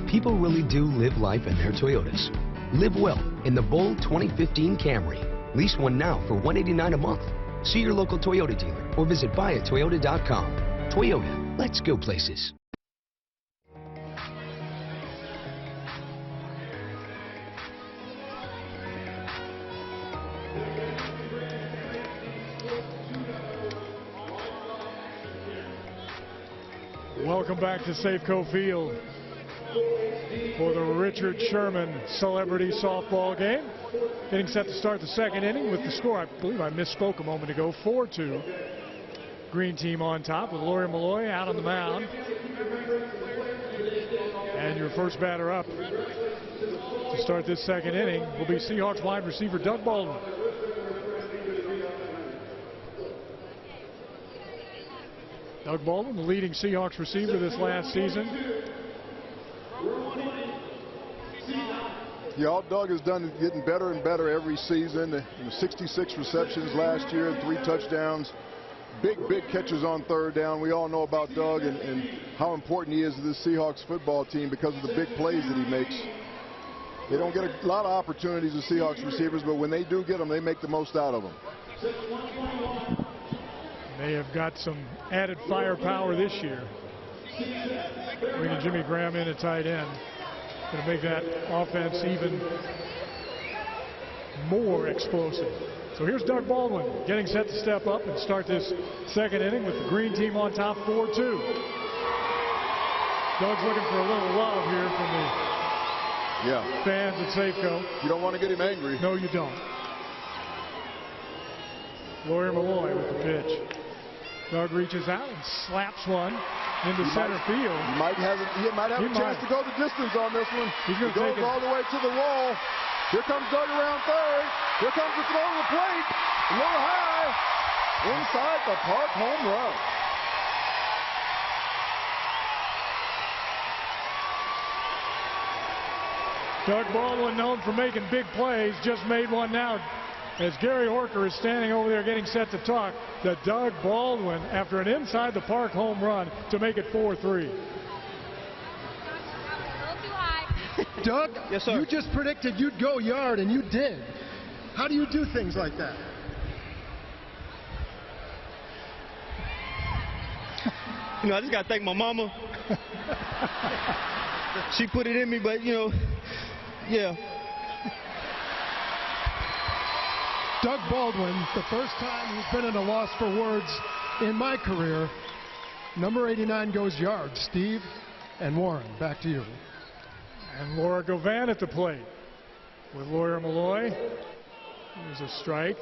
People really do live life in their Toyotas. Live well in the bold 2015 Camry. Lease one now for $189 a month. See your local Toyota dealer or visit buyatoyota.com. Toyota, let's go places. Welcome back to Safeco Field for the Richard Sherman Celebrity Softball game. Getting set to start the second inning with the score, I believe I misspoke a moment ago, 4-2. Green team on top with Lori Malloy out on the mound. And your first batter up to start this second inning will be Seahawks wide receiver Doug Baldwin. Doug Baldwin, the leading Seahawks receiver this last season. Yeah, all Doug has done is getting better and better every season. 66 receptions last year, 3 touchdowns. Big catches on third down. We all know about Doug and how important he is to the Seahawks football team because of the big plays that he makes. They don't get a lot of opportunities as Seahawks receivers, but when they do get them, they make the most out of them. They have got some added firepower this year. Bringing Jimmy Graham in at tight end. Going to make that offense even more explosive. So here's Doug Baldwin getting set to step up and start this second inning with the green team on top 4-2. Doug's looking for a little love here from the fans at Safeco. You don't want to get him angry. No, you don't. Lawyer Malloy with the pitch. Doug reaches out and slaps one into center field. He might have a chance to go the distance on this one. He goes all the way to the wall. Here comes Doug around third. Here comes the throw to the plate. A little high. Inside the park home run. Doug Baldwin, known for making big plays, just made one now. As Gary Horker is standing over there getting set to talk to Doug Baldwin after an inside the park home run to make it 4-3. Doug, yes, sir. You just predicted you'd go yard, and you did. How do you do things like that? You know, I just got to thank my mama. She put it in me, but, you know, yeah. Doug Baldwin, the first time he's been at a loss for words in my career. Number 89 goes yard. Steve and Warren, back to you. And Laura Govan at the plate with Lawyer Malloy. There's a strike.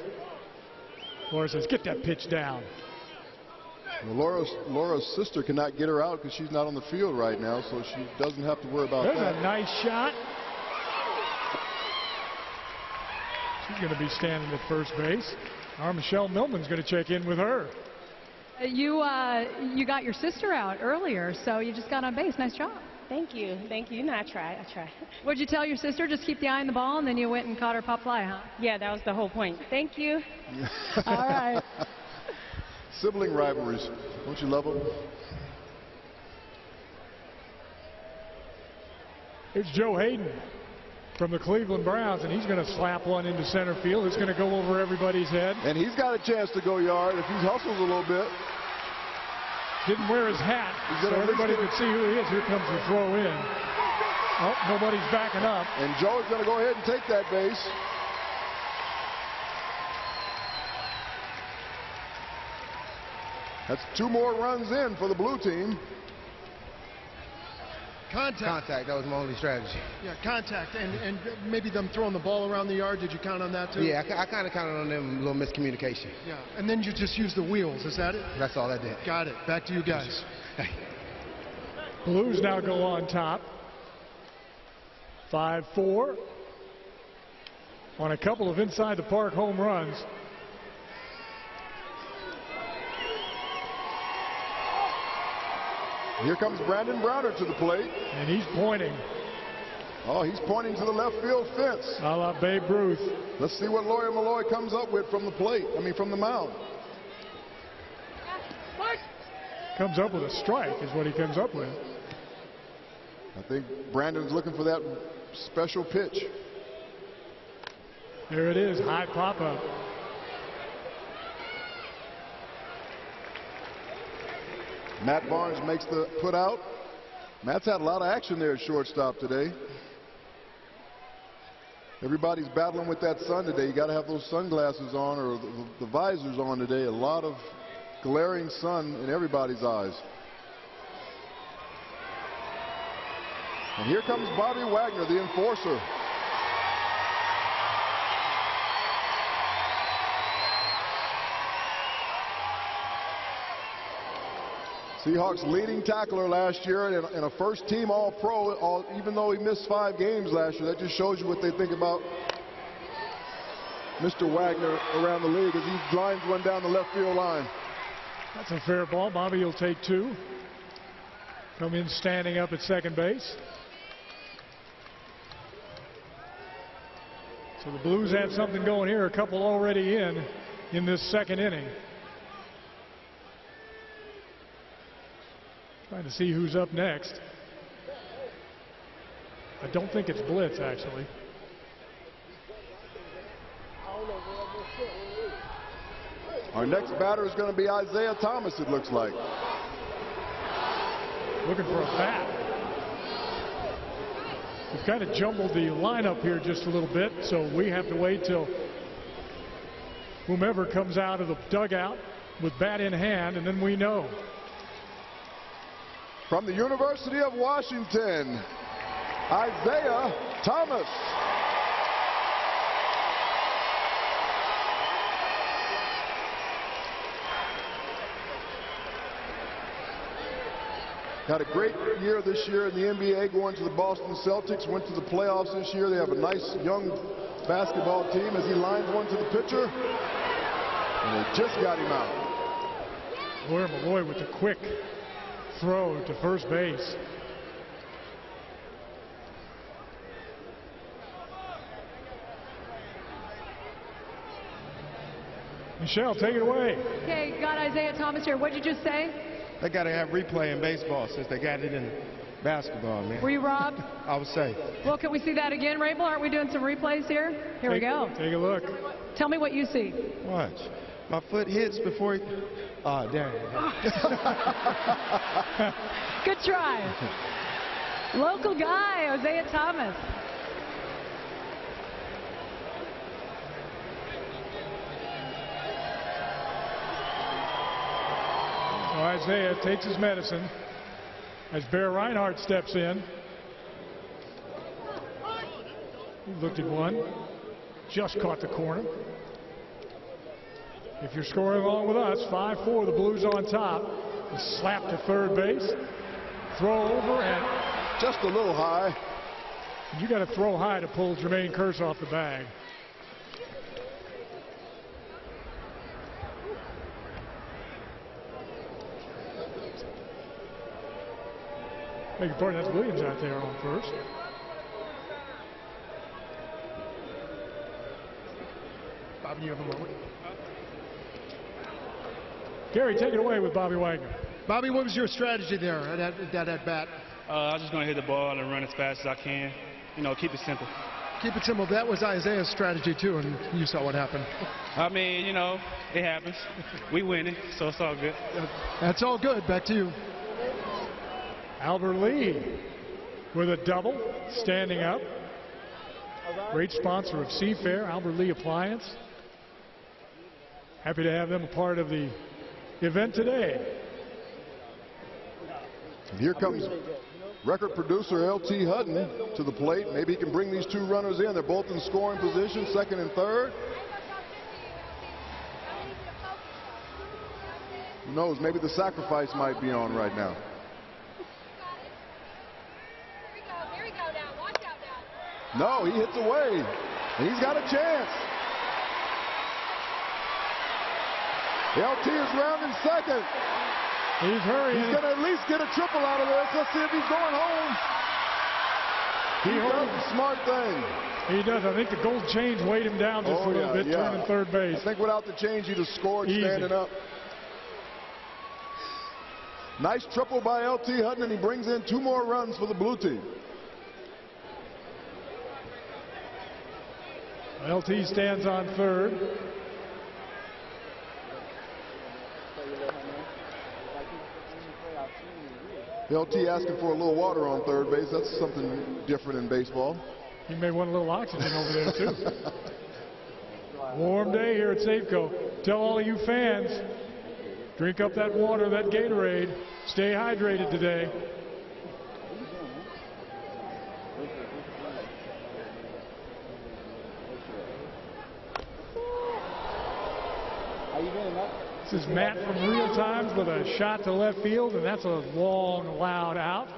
Laura says, get that pitch down. Well, Laura's sister cannot get her out because she's not on the field right now, so she doesn't have to worry about that. There's a nice shot. She's going to be standing at first base. Our Michelle Millman's going to check in with her. You got your sister out earlier, so you just got on base. Nice job. Thank you. Thank you. No, I tried. What'd you tell your sister? Just keep the eye on the ball, and then you went and caught her pop fly, huh? Yeah, that was the whole point. Thank you. All right. Sibling rivalries. Don't you love them? Here's Joe Hayden from the Cleveland Browns, and he's going to slap one into center field. It's going to go over everybody's head. And he's got a chance to go yard if he hustles a little bit. Didn't wear his hat, so everybody could see who he is. Here comes the throw in. Oh, nobody's backing up. And Joe is going to go ahead and take that base. That's 2 more runs in for the blue team. Contact. That was my only strategy. Yeah, contact. And maybe them throwing the ball around the yard. Did you count on that too? Yeah, I kind of counted on them, a little miscommunication. Yeah, and then you just use the wheels. Is that it? That's all I did. Got it. Back to you guys. Hey. Blues now go on top. 5-4 on a couple of inside the park home runs. Here comes Brandon Browner to the plate. And he's pointing. Oh, he's pointing to the left field fence. A la Babe Ruth. Let's see what Lawyer Malloy comes up with from the plate. From the mound. Comes up with a strike is what he comes up with. I think Brandon's looking for that special pitch. There it is, high pop-up. Matt Barnes makes the put out. Matt's had a lot of action there at shortstop today. Everybody's battling with that sun today. You got to have those sunglasses on or the visors on today. A lot of glaring sun in everybody's eyes. And here comes Bobby Wagner, the enforcer. Seahawks leading tackler last year and a first-team All-Pro, even though he missed 5 games last year. That just shows you what they think about Mr. Wagner around the league as he lines one down the left field line. That's a fair ball. Bobby will take 2. Come in standing up at second base. So the Blues have something going here. A couple already in this second inning. Trying to see who's up next. I don't think it's blitz, actually. Our next batter is going to be Isaiah Thomas, it looks like. Looking for a bat. We've kind of jumbled the lineup here just a little bit, so we have to wait till whomever comes out of the dugout with bat in hand, and then we know. From the University of Washington, Isaiah Thomas. Had a great year this year in the NBA, going to the Boston Celtics, went to the playoffs this year. They have a nice young basketball team as he lines one to the pitcher, and they just got him out. Boy, Malloy with the quick throw to first base. Michelle, take it away. Okay, got Isaiah Thomas here. What'd you just say? They got to have replay in baseball since they got it in basketball, man. Were you robbed? I would say. Well, can we see that again, Rabel? Aren't we doing some replays here? Here we go. Take a look. Tell me what you see. Watch. My foot hits before he... Oh, damn. Good try. Local guy, Isaiah Thomas. So Isaiah takes his medicine as Bear Reinhardt steps in. He looked at one, just caught the corner. If you're scoring along with us, 5-4, the Blues on top. A slap to third base, throw over, and just a little high. You got to throw high to pull Jermaine Kearse off the bag. Beg your pardon, that's Williams out there on first. Bobby, you have a moment. Gary, take it away with Bobby Wagner. Bobby, what was your strategy there at bat? I was just going to hit the ball and run as fast as I can. You know, keep it simple. Keep it simple. That was Isaiah's strategy, too, and you saw what happened. I mean, you know, it happens. We winning, so it's all good. That's all good. Back to you. Albert Lee with a double, standing up. Great sponsor of Seafair, Albert Lee Appliance. Happy to have them a part of the event today. And here comes record producer L.T. Hutton to the plate. Maybe he can bring these 2 runners in. They're both in scoring position, second and third. Who knows? Maybe the sacrifice might be on right now. No, he hits away, and he's got a chance. LT is rounding second. He's hurrying. He's going to at least get a triple out of this. Let's see if he's going home. He does the smart thing. He does. I think the gold chains weighed him down just a little bit, turning third base. I think without the change, he'd have scored standing up. Nice triple by LT Hutton, and he brings in 2 more runs for the blue team. LT stands on third. LT asking for a little water on third base. That's something different in baseball. He may want a little oxygen over there, too. Warm day here at Safeco. Tell all of you fans, drink up that water, that Gatorade. Stay hydrated today. This is Matt from Real Times with a shot to left field, and that's a long, loud out.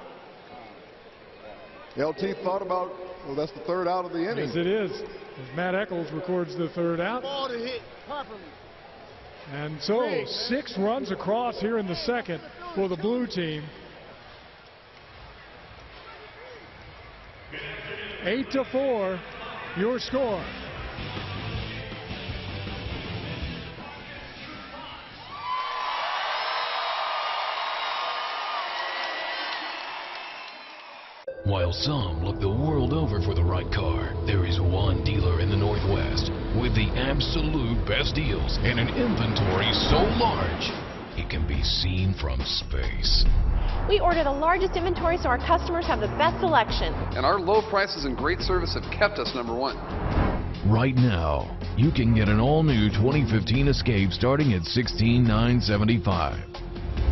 LT thought about, well, that's the third out of the inning. Yes, it is. As Matt Eccles records the third out. Ball to hit properly. And so 6 runs across here in the second for the blue team. 8-4, your score. While some look the world over for the right car, there is one dealer in the Northwest with the absolute best deals and an inventory so large it can be seen from space. We order the largest inventory so our customers have the best selection. And our low prices and great service have kept us #1. Right now, you can get an all-new 2015 Escape starting at $16,975.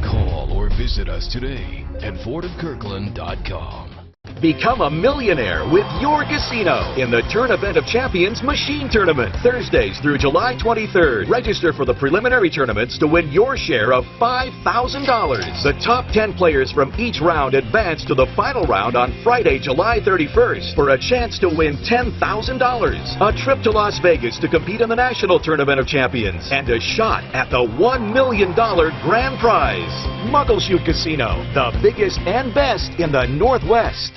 Call or visit us today at FordofKirkland.com. Become a millionaire with your casino in the Tournament of Champions Machine Tournament, Thursdays through July 23rd. Register for the preliminary tournaments to win your share of $5,000. The top 10 players from each round advance to the final round on Friday, July 31st for a chance to win $10,000. A trip to Las Vegas to compete in the National Tournament of Champions and a shot at the $1 million grand prize. Muckleshoot Casino, the biggest and best in the Northwest.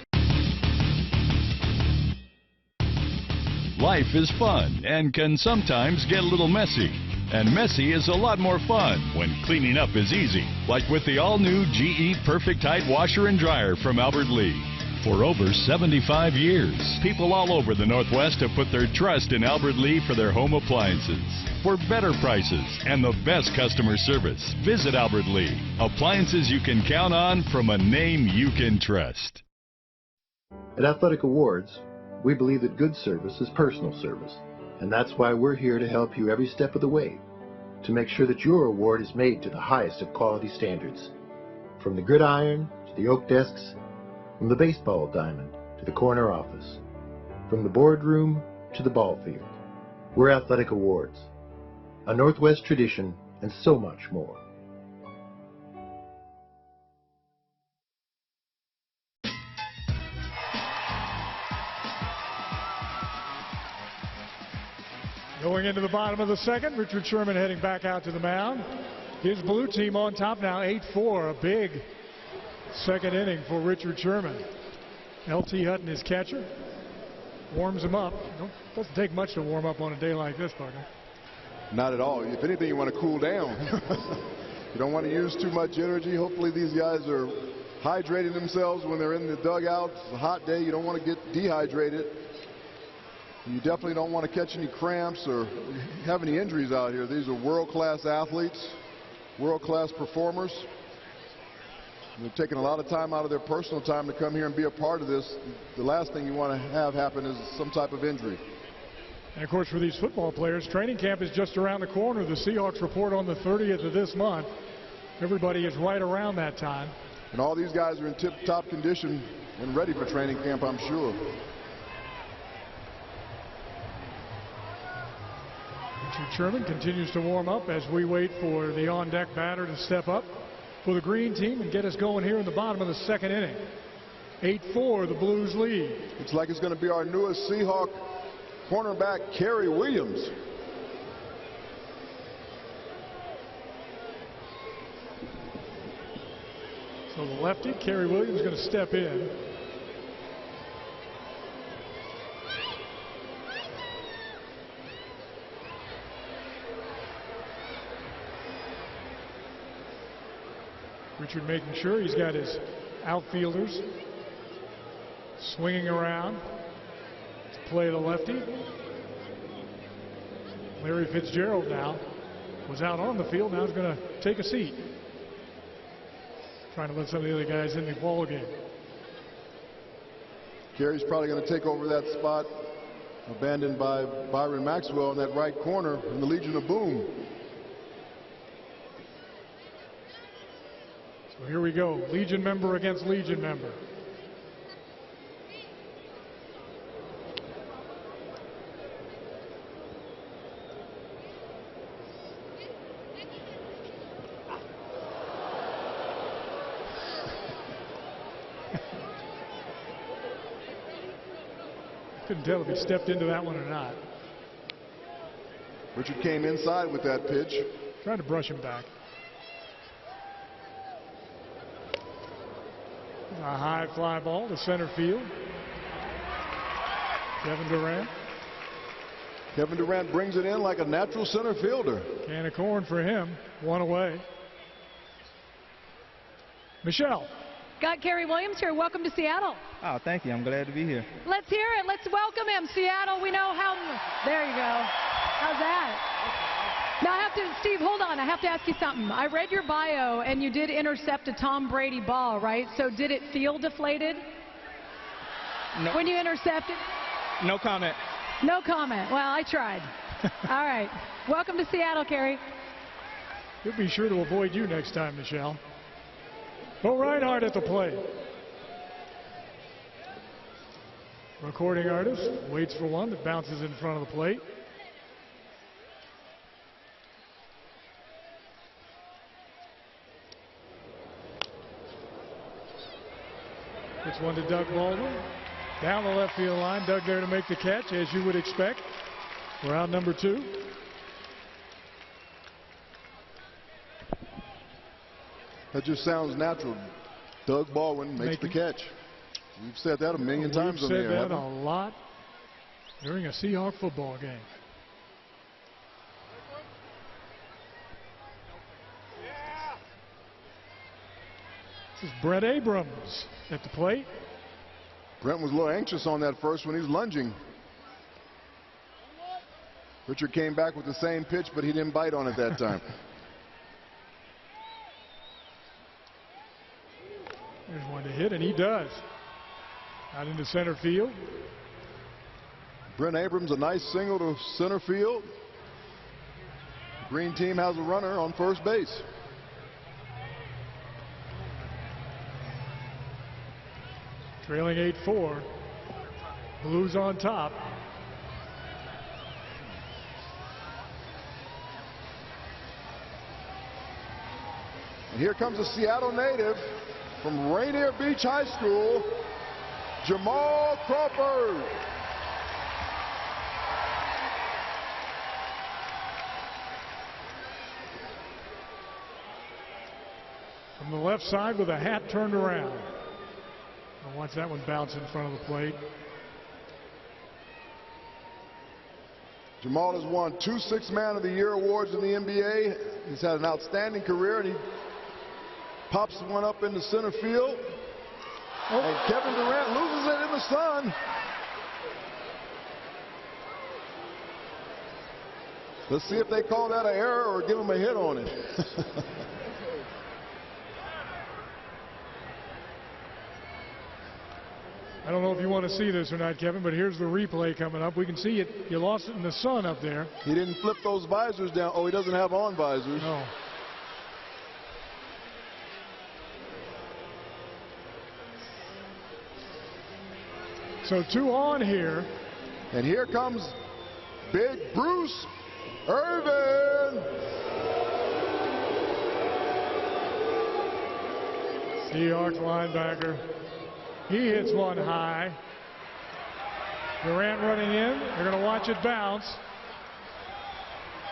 Life is fun and can sometimes get a little messy. And messy is a lot more fun when cleaning up is easy. Like with the all-new GE Perfect Tide Washer and Dryer from Albert Lee. For over 75 years, people all over the Northwest have put their trust in Albert Lee for their home appliances. For better prices and the best customer service, visit Albert Lee. Appliances you can count on from a name you can trust. At Athletic Awards, we believe that good service is personal service, and that's why we're here to help you every step of the way to make sure that your award is made to the highest of quality standards. From the gridiron to the oak desks, from the baseball diamond to the corner office, from the boardroom to the ball field. We're Athletic Awards, a Northwest tradition, and so much more. Going into the bottom of the second, Richard Sherman heading back out to the mound. His blue team on top now, 8-4, a big second inning for Richard Sherman. LT Hutton, his catcher, warms him up. Doesn't take much to warm up on a day like this, partner. Not at all. If anything, you want to cool down. You don't want to use too much energy. Hopefully these guys are hydrating themselves when they're in the dugout. It's a hot day. You don't want to get dehydrated. You definitely don't want to catch any cramps or have any injuries out here. These are world-class athletes, world-class performers. They're taking a lot of time out of their personal time to come here and be a part of this. The last thing you want to have happen is some type of injury. And, of course, for these football players, training camp is just around the corner. The Seahawks report on the 30th of this month. Everybody is right around that time. And all these guys are in tip-top condition and ready for training camp, I'm sure. Richard Sherman continues to warm up as we wait for the on-deck batter to step up for the green team and get us going here in the bottom of the second inning. 8-4, the Blues lead. Looks like it's going to be our newest Seahawk cornerback, Kerry Williams. So the lefty, Kerry Williams, is going to step in. Richard making sure he's got his outfielders swinging around to play the lefty. Larry Fitzgerald now was out on the field. Now he's going to take a seat. Trying to let some of the other guys in the ball game. Kerry's probably going to take over that spot abandoned by Byron Maxwell in that right corner in the Legion of Boom. So here we go. Legion member against Legion member. couldn't tell if he stepped into that one or not. Richard came inside with that pitch. Tried to brush him back. A high fly ball to center field. Kevin Durant. Kevin Durant brings it in like a natural center fielder. Can of corn for him. One away. Michelle. Got Kerry Williams here. Welcome to Seattle. Oh, thank you. I'm glad to be here. Let's hear it. Let's welcome him. Seattle, we know how. There you go. How's that? Now I have to, Steve, hold on. I have to ask you something. I read your bio, and you did intercept a Tom Brady ball, right? So did it feel deflated? No. When you intercepted? No comment. No comment. Well, I tried. All right. Welcome to Seattle, Kerry. He'll be sure to avoid you next time, Michelle. Bo Reinhardt at the plate. Recording artist waits for one that bounces in front of the plate. Gets one to Doug Baldwin. Down the left field line. Doug there to make the catch, as you would expect. Round number 2. That just sounds natural. Doug Baldwin makes the catch. You've said that a million times on the air. We've said that a lot during a Seahawk football game. This is Brent Abrams at the plate. Brent was a little anxious on that first when he was lunging. Richard came back with the same pitch, but he didn't bite on it that time. There's one to hit, and he does. Out into center field. Brent Abrams, a nice single to center field. The green team has a runner on first base. Trailing 8-4. Blues on top. And here comes a Seattle native from Rainier Beach High School, Jamal Crawford. From the left side with a hat turned around. And watch that one bounce in front of the plate. Jamal has won 2 Sixth Man of the Year awards in the NBA. He's had an outstanding career, and he pops one up into center field. And Kevin Durant loses it in the sun. Let's see if they call that an error or give him a hit on it. I don't know if you want to see this or not, Kevin, but here's the replay coming up. We can see it. You lost it in the sun up there. He didn't flip those visors down. Oh, he doesn't have on visors. No. So 2 on here. And here comes big Bruce Irvin. Seahawks linebacker. He hits one high. Durant running in. They're going to watch it bounce.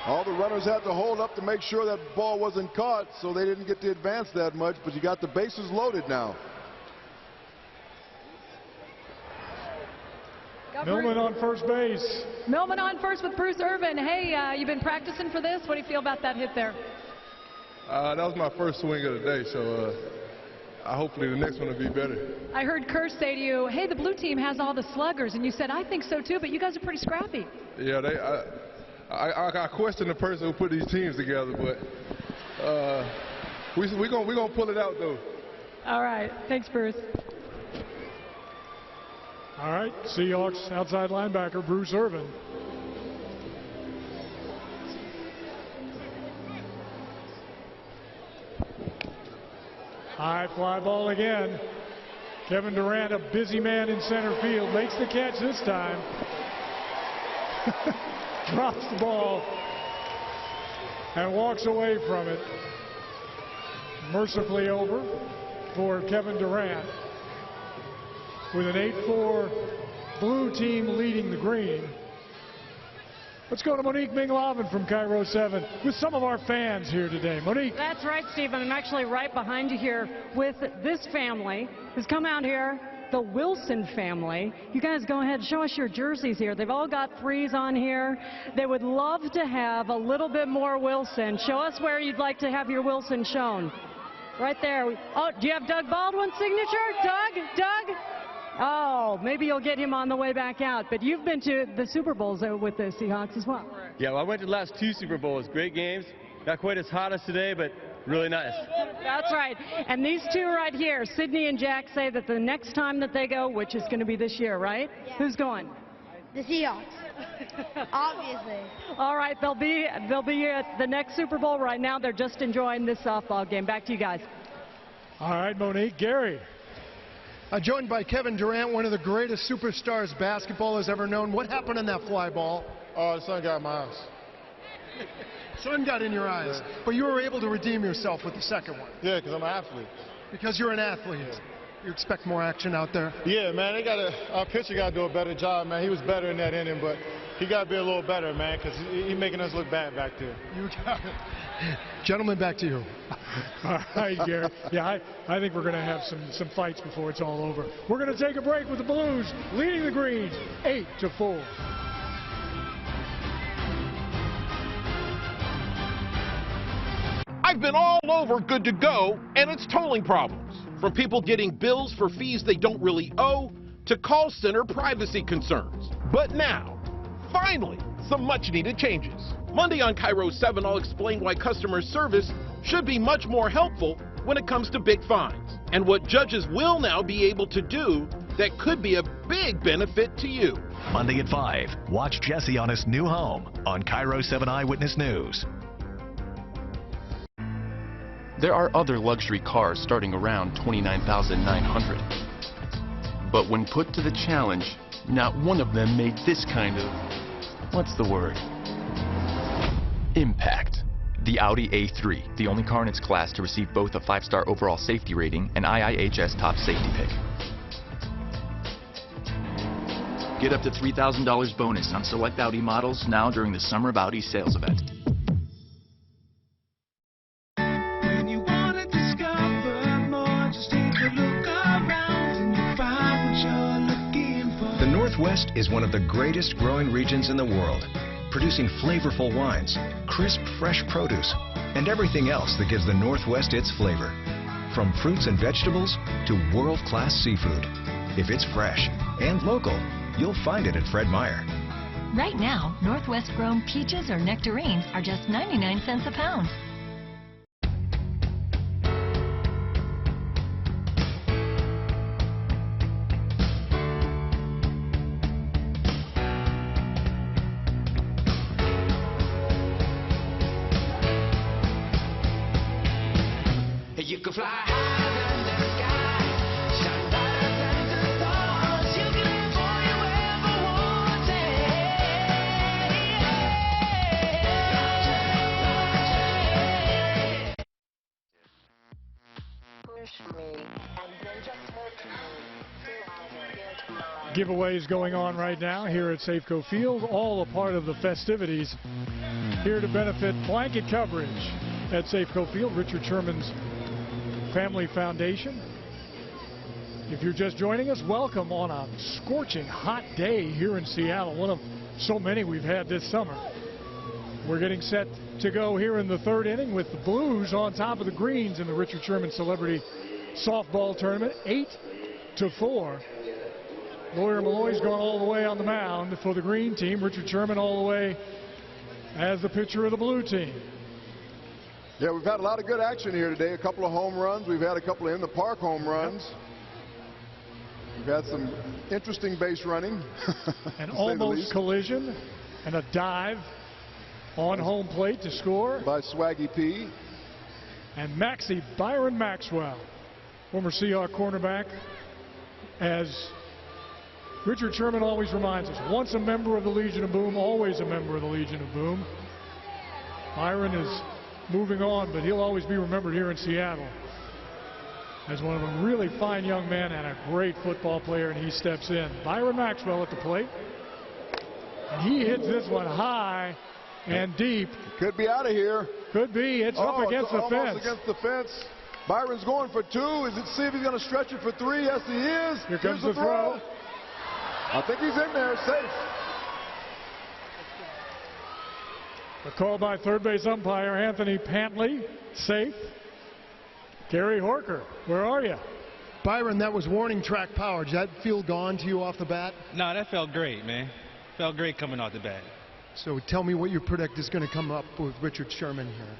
All the runners had to hold up to make sure that ball wasn't caught, so they didn't get to advance that much, but you got the bases loaded now. Millman on first base. Millman on first with Bruce Irvin. Hey, you've been practicing for this? What do you feel about that hit there? That was my first swing of the day, so hopefully the next one will be better. I heard Kerr say to you, hey, the blue team has all the sluggers, and you said, I think so too, but you guys are pretty scrappy. Yeah, I question the person who put these teams together, but we're gonna pull it out though. All right, thanks, Bruce. All right, Seahawks outside linebacker Bruce Irvin. High fly ball again. Kevin Durant, a busy man in center field, makes the catch this time. Drops the ball and walks away from it. Mercifully over for Kevin Durant with an 8-4 blue team leading the green. Let's go to Monique Minglavin from Cairo 7 with some of our fans here today. Monique. That's right, Stephen. I'm actually right behind you here with this family who's come out here, the Wilson family. You guys go ahead and show us your jerseys here. They've all got threes on here. They would love to have a little bit more Wilson. Show us where you'd like to have your Wilson shown. Right there. Oh, do you have Doug Baldwin's signature? Doug? Oh, maybe you'll get him on the way back out. But you've been to the Super Bowls with the Seahawks as well. Yeah, well, I went to the last 2 Super Bowls. Great games. Not quite as hot as today, but really nice. That's right. And these two right here, Sydney and Jack, say that the next time that they go, which is going to be this year, right? Yeah. Who's going? The Seahawks. Obviously. All right, they'll be at the next Super Bowl. Right now, they're just enjoying this softball game. Back to you guys. All right, Monique. Gary. Joined by Kevin Durant, one of the greatest superstars basketball has ever known. What happened in that fly ball? Oh, the sun got in my eyes. Sun got in your eyes, but you were able to redeem yourself with the second one. Yeah, because I'm an athlete. Because you're an athlete. Yeah. You expect more action out there? Yeah, man. Our pitcher got to do a better job, man. He was better in that inning, but he got to be a little better, man, because he's making us look bad back there. You got it. Gentlemen, back to you. All right, Gary. Yeah, I think we're going to have some fights before it's all over. We're going to take a break with the Blues leading the Greens 8-4. I've been all over Good to Go and its tolling problems. From people getting bills for fees they don't really owe to call center privacy concerns. But now, finally, some much-needed changes. Monday on Cairo 7, I'll explain why customer service should be much more helpful when it comes to big fines, and what judges will now be able to do that could be a big benefit to you. Monday at 5, watch Jesse on his new home on Cairo 7 Eyewitness News. There are other luxury cars starting around $29,900. But when put to the challenge, not one of them made this kind of, what's the word? Impact. The Audi A3, the only car in its class to receive both a 5-star overall safety rating and IIHS Top Safety Pick. Get up to $3,000 bonus on select Audi models now during the Summer of Audi sales event. The Northwest is one of the greatest growing regions in the world, producing flavorful wines, crisp, fresh produce, and everything else that gives the Northwest its flavor. From fruits and vegetables to world-class seafood. If it's fresh and local, you'll find it at Fred Meyer. Right now, Northwest-grown peaches or nectarines are just 99 cents a pound. You can fly higher than the sky, shine brighter than the stars. You can live all you ever wanted. Push me, and then just hurt me. Giveaways going on right now here at Safeco Field, all a part of the festivities here to benefit blanket coverage at Safeco Field, Richard Sherman's Family Foundation. If you're just joining us, welcome on a scorching hot day here in Seattle, one of so many we've had this summer. We're getting set to go here in the third inning with the Blues on top of the Greens in the Richard Sherman Celebrity Softball Tournament, 8-4. Lawyer Malloy's gone all the way on the mound for the Green team. Richard Sherman all the way as the pitcher of the Blue team. Yeah, we've had a lot of good action here today. A couple of home runs. We've had a couple of in-the-park home runs. We've had some interesting base running. An almost collision and a dive on home plate to score by Swaggy P. And Byron Maxwell, former Seahawk cornerback, as Richard Sherman always reminds us, once a member of the Legion of Boom, always a member of the Legion of Boom. Byron is moving on, but he'll always be remembered here in Seattle as one of them really fine young men and a great football player, and he steps in. Byron Maxwell at the plate. And he hits this one high and deep. Could be out of here. Could be. It's up against the fence. Against the fence. Byron's going for 2. See if he's going to stretch it for 3. Yes, he is. Here comes the throw. I think he's in there, safe. The call by third base umpire Anthony Pantley, safe. Gary Horker, where are you? Byron, that was warning track power. Did that feel gone to you off the bat? No, that felt great, man. Felt great coming off the bat. So tell me what you predict is going to come up with Richard Sherman here.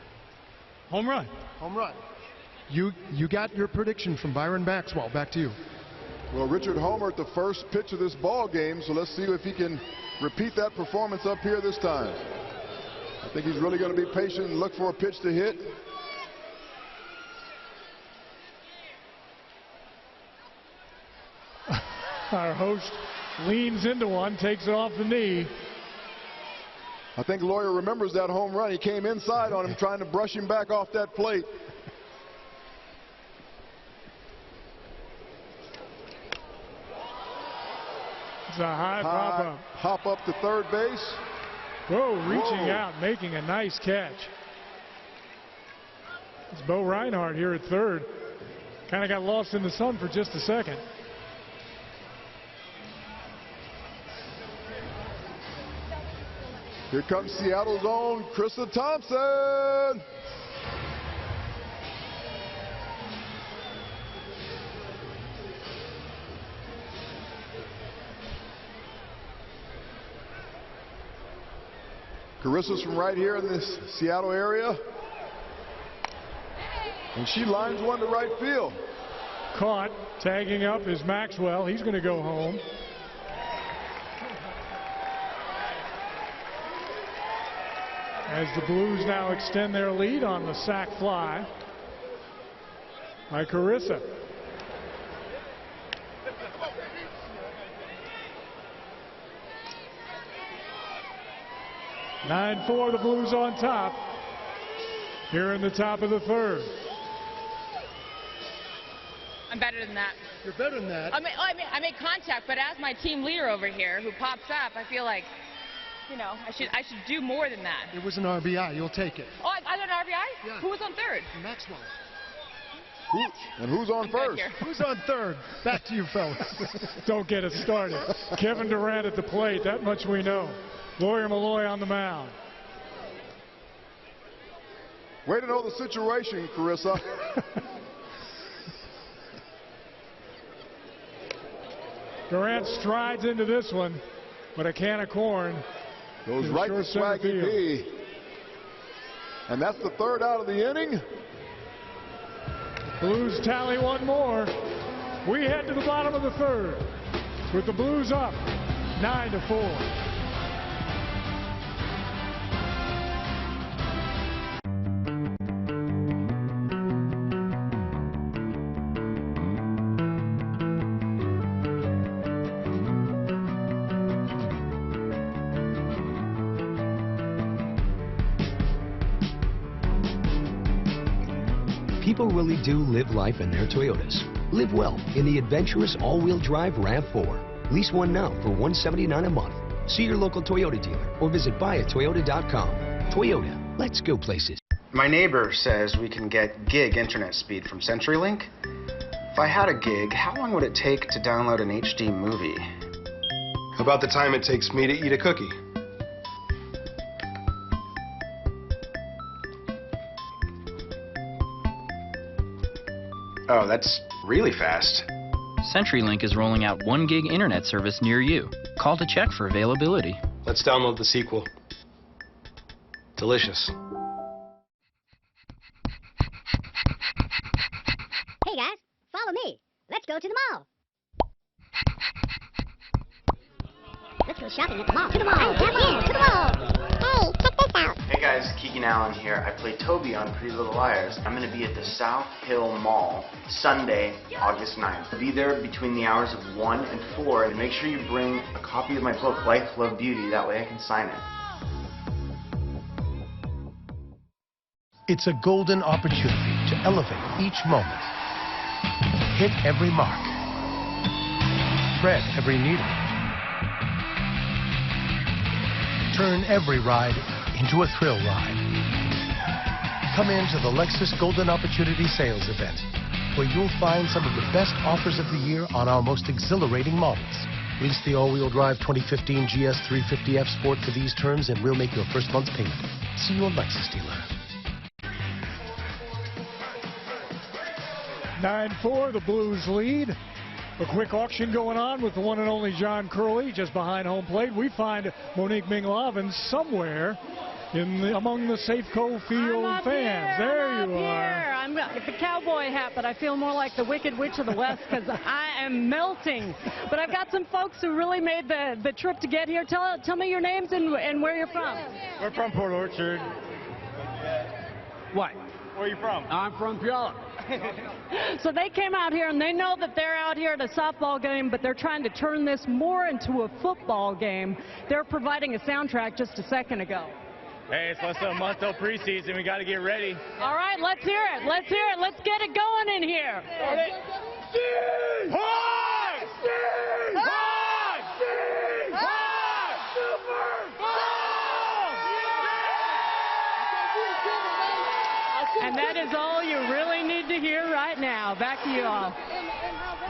Home run. Home run. You got your prediction from Byron Maxwell. Back to you. Well, Richard homered the first pitch of this ball game, so let's see if he can repeat that performance up here this time. I think he's really going to be patient and look for a pitch to hit. Our host leans into one, takes it off the knee. I think Lawyer remembers that home run. He came inside on him trying to brush him back off that plate. It's a high pop up. Hop up to third base. Whoa, reaching out, making a nice catch. It's Bo Reinhardt here at third. Kind of got lost in the sun for just a second. Here comes Seattle's own Krista Thompson. Carissa's from right here in this Seattle area. And she lines one to right field. Caught. Tagging up is Maxwell. He's going to go home. As the Blues now extend their lead on the sac fly by Carissa. (9-4) the Blues on top here in the top of the third. I'm better than that. You're better than that. I make contact, but as my team leader over here who pops up, I feel like, you know, I should do more than that. It was an RBI. You'll take it. Oh, I got an RBI? Yeah. Who was on third? Maxwell. And who's on first? Who's on third? Back to you, fellas. Don't get us started. Kevin Durant at the plate. That much we know. Lawyer Malloy on the mound. Way to know the situation, Carissa. Durant strides into this one, but a can of corn goes right to Swaggy P. And that's the third out of the inning. Blues tally one more. We head to the bottom of the third with the Blues up 9-4. People really do live life in their Toyotas. Live well in the adventurous all-wheel drive RAV4. Lease one now for $179 a month. See your local Toyota dealer or visit buyatoyota.com. Toyota, let's go places. My neighbor says we can get gig internet speed from CenturyLink. If I had a gig, how long would it take to download an HD movie? About the time it takes me to eat a cookie. Oh, that's really fast. CenturyLink is rolling out 1 gig internet service near you. Call to check for availability. Let's download the sequel. Delicious. Hey guys, follow me. Let's go to the mall. Let's go shopping at the mall. To the mall. Yeah, to the mall. Hey, check this out. Hey guys, Keegan Allen here. I play Toby on Pretty Little Liars. I'm going to be at the South Hill Mall Sunday, August 9th. Be there between the hours of 1 and 4, and make sure you bring a copy of my book, Life, Love, Beauty. That way I can sign it. It's a golden opportunity to elevate each moment Hit every mark. Thread every needle. Turn every ride into a thrill ride. Come into the Lexus Golden Opportunity Sales Event, where you'll find some of the best offers of the year on our most exhilarating models. Lease the all-wheel drive 2015 GS 350F Sport for these terms and we'll make your first month's payment. See your Lexus dealer. 9-4, the Blues lead. A quick auction going on with the one and only John Curley just behind home plate. We find Monique Minglavin somewhere among the Safeco Field fans. There you are. I'm got the cowboy hat, but I feel more like the Wicked Witch of the West because I am melting. But I've got some folks who really made the trip to get here. Tell me your names and where you're from. We're from Port Orchard. What? Where are you from? I'm from Puyallup. So they came out here, and they know that they're out here at a softball game, but they're trying to turn this more into a football game. They're providing a soundtrack just a second ago. Hey, it's less than a month till preseason. We got to get ready. All right, let's hear it. Let's hear it. Let's get it going in here. And that is all you really need to hear right now. Back to you all.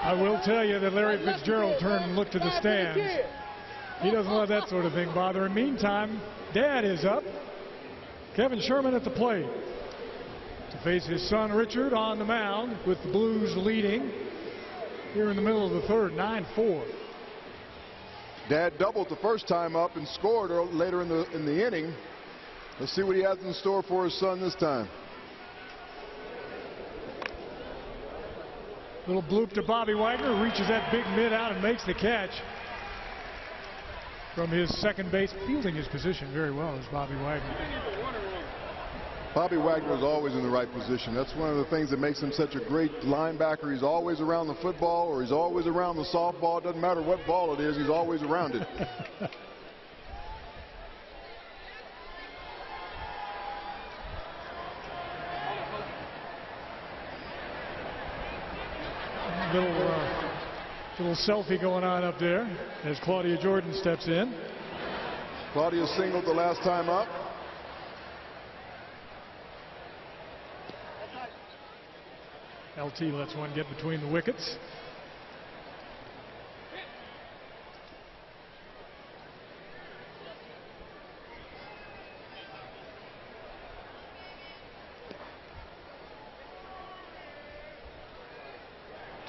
I will tell you that Larry Fitzgerald turned and looked to the stands. He doesn't let that sort of thing bother him. Meantime, Dad is up. Kevin Sherman at the plate to face his son Richard on the mound with the Blues leading here in the middle of the third, 9-4. Dad doubled the first time up and scored later in the inning. Let's see what he has in store for his son this time. Little bloop to Bobby Wagner, reaches that big mid out and makes the catch from his second base, fielding his position very well as Bobby Wagner. Bobby Wagner is always in the right position. That's one of the things that makes him such a great linebacker. He's always around the football or he's always around the softball. It doesn't matter what ball it is, he's always around it. Little selfie going on up there as Claudia Jordan steps in. Claudia singled the last time up. LT lets one get between the wickets.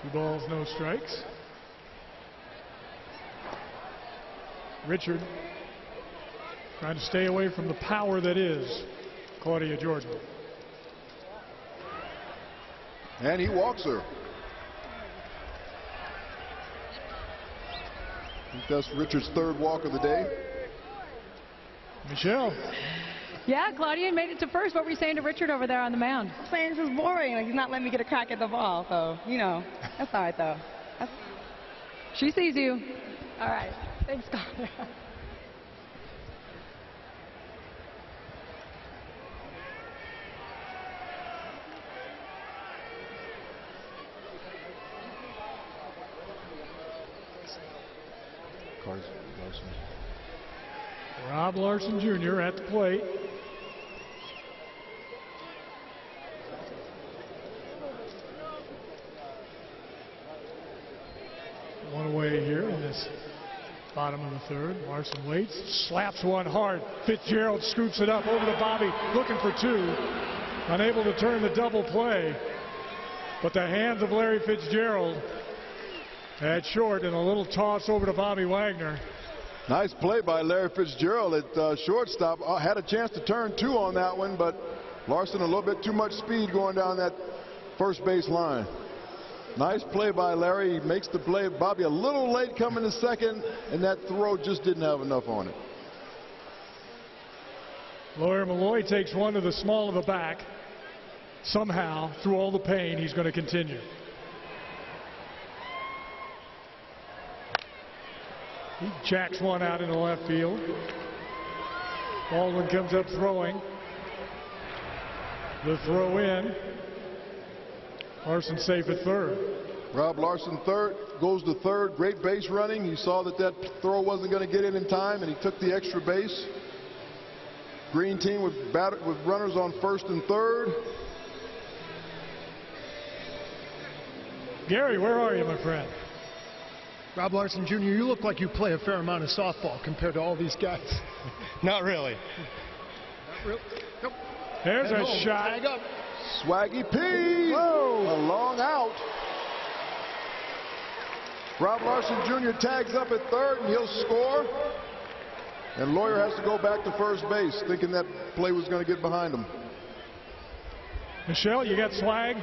Two balls, no strikes. Richard trying to stay away from the power that is Claudia Jordan. And he walks her. I think that's Richard's third walk of the day. Michelle. Yeah, Claudia made it to first. What were you saying to Richard over there on the mound? Saying this is boring. Like, he's not letting me get a crack at the ball. So, you know, that's all right, though. She sees you. All right. Thanks, Claudia. Rob Larson Jr. at the plate. One away here in this bottom of the third. Larson waits, slaps one hard. Fitzgerald scoops it up over to Bobby, looking for two. Unable to turn the double play. But the hands of Larry Fitzgerald at short and a little toss over to Bobby Wagner. Nice play by Larry Fitzgerald at shortstop. Had a chance to turn two on that one, but Larson a little bit too much speed going down that first base line. Nice play by Larry. He makes the play. Bobby a little late coming to second, and that throw just didn't have enough on it. Lawyer Malloy takes one to the small of the back. Somehow, through all the pain, he's going to continue. He jacks one out into left field. Baldwin comes up throwing. The throw in. Larson safe at third. Rob Larson third, goes to third. Great base running. He saw that that throw wasn't going to get in time, and he took the extra base. Green team with runners on first and third. Gary, where are you, my friend? Rob Larson Jr., you look like you play a fair amount of softball compared to all these guys. Not really. Not really. Nope. There's Head a home. shot. Tag up. Swaggy P. Whoa. A long out. Rob Larson Jr. tags up at third, and he'll score. And Lawyer has to go back to first base, thinking that play was going to get behind him. Michelle, you got swag?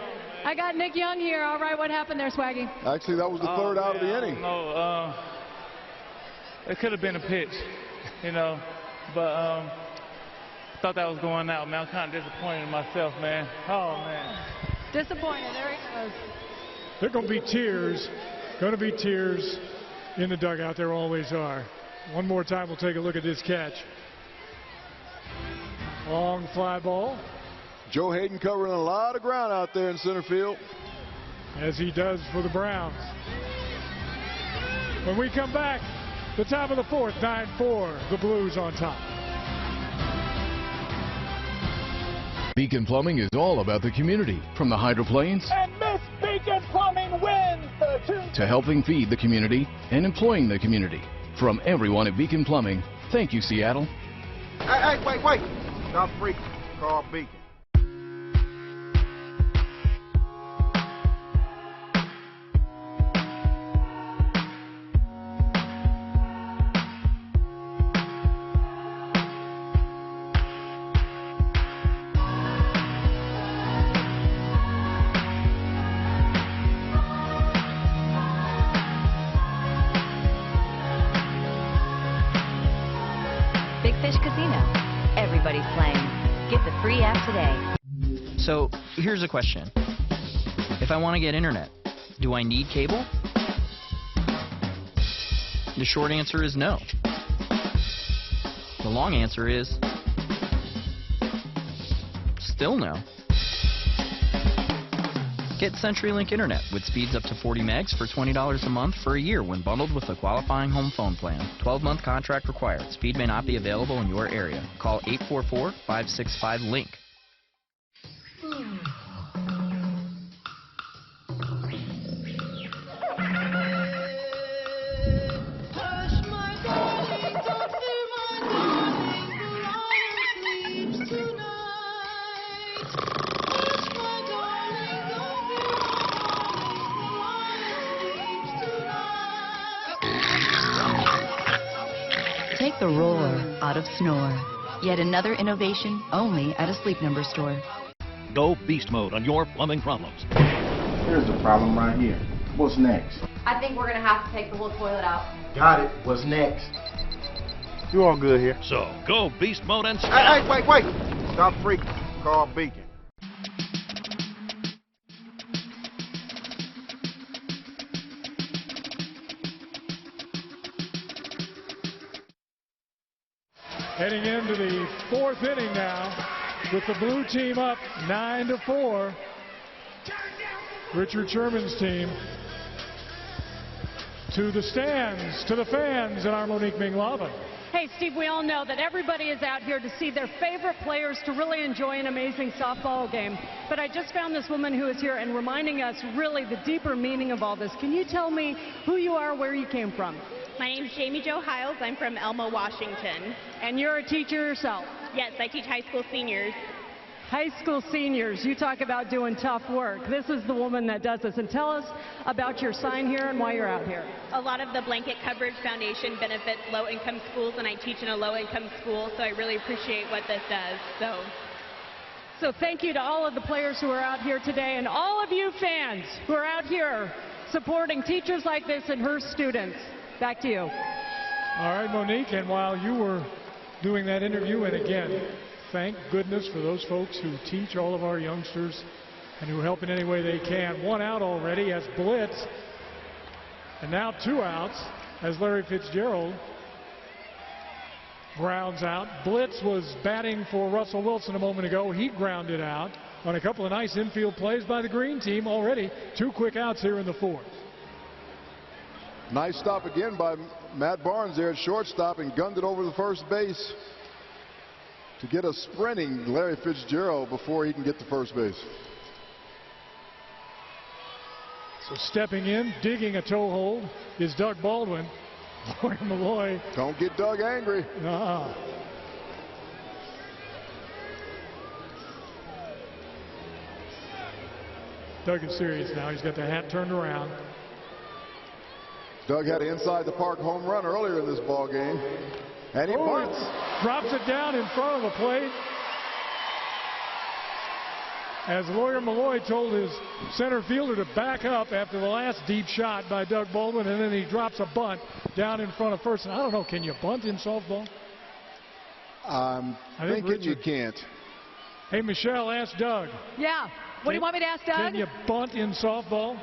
I got Nick Young here. All right, what happened there, Swaggy? Actually, that was the third out of the inning. No, it could have been a pitch, you know, but thought that was going out, man. I'm kind of disappointed in myself, man. Oh, man. Disappointed. There he goes. There are going to be tears. Going to be tears in the dugout. There always are. One more time, we'll take a look at this catch. Long fly ball. Joe Hayden covering a lot of ground out there in center field. As he does for the Browns. When we come back, the top of the fourth, 9-4, the Blues on top. Beacon Plumbing is all about the community, from the hydroplanes And Miss Beacon Plumbing wins the 2 to helping feed the community and employing the community. From everyone at Beacon Plumbing, thank you, Seattle. Hey, wait. Stop freaking. Call Beacon. Big Fish Casino. Everybody's playing. Get the free app today. So here's a question. If I want to get internet, do I need cable? The short answer is no. The long answer is still no. Get CenturyLink Internet with speeds up to 40 megs for $20 a month for a year when bundled with a qualifying home phone plan. 12-month contract required. Speed may not be available in your area. Call 844-565-LINK. Take the roar out of snore. Yet another innovation only at a Sleep Number store. Go beast mode on your plumbing problems. Here's the problem right here. What's next? I think we're going to have to take the whole toilet out. Got it. What's next? You all good here? So go beast mode and Hey, wait. Stop freaking. Call Beacon. Heading into the fourth inning now with the blue team up 9-4. Richard Sherman's team to the stands, to the fans in our Monique Ming-Lavin. Hey, Steve, we all know that everybody is out here to see their favorite players, to really enjoy an amazing softball game. But I just found this woman who is here and reminding us really the deeper meaning of all this. Can you tell me who you are, where you came from? My name's Jamie Jo Hiles. I'm from Elma, Washington. And you're a teacher yourself? Yes, I teach high school seniors. High school seniors, you talk about doing tough work. This is the woman that does this. And tell us about your sign here and why you're out here. A lot of the Blanket Coverage Foundation benefits low-income schools, and I teach in a low-income school, so I really appreciate what this does. So thank you to all of the players who are out here today and all of you fans who are out here supporting teachers like this and her students. Back to you. All right, Monique, and while you were doing that interview, and again, thank goodness for those folks who teach all of our youngsters and who help in any way they can. One out already as Blitz, and now 2 outs as Larry Fitzgerald grounds out. Blitz was batting for Russell Wilson a moment ago. He grounded out. on a couple of nice infield plays by the green team already. 2 quick outs here in the 4th. Nice stop again by Matt Barnes there at shortstop and gunned it over the first base to get a sprinting Larry Fitzgerald before he can get to first base. So stepping in, digging a toe hold is Doug Baldwin. Lawyer Malloy. Don't get Doug angry. Doug is serious now. He's got the hat turned around. Doug had an inside the park home run earlier in this ball game, and he bunts. Drops it down in front of the plate. As Lawyer Malloy told his center fielder to back up after the last deep shot by Doug Baldwin, and then he drops a bunt down in front of first. And I don't know, can you bunt in softball? I'm thinking you can't. Hey, Michelle, ask Doug. Yeah. What do you want me to ask Doug? Can you bunt in softball?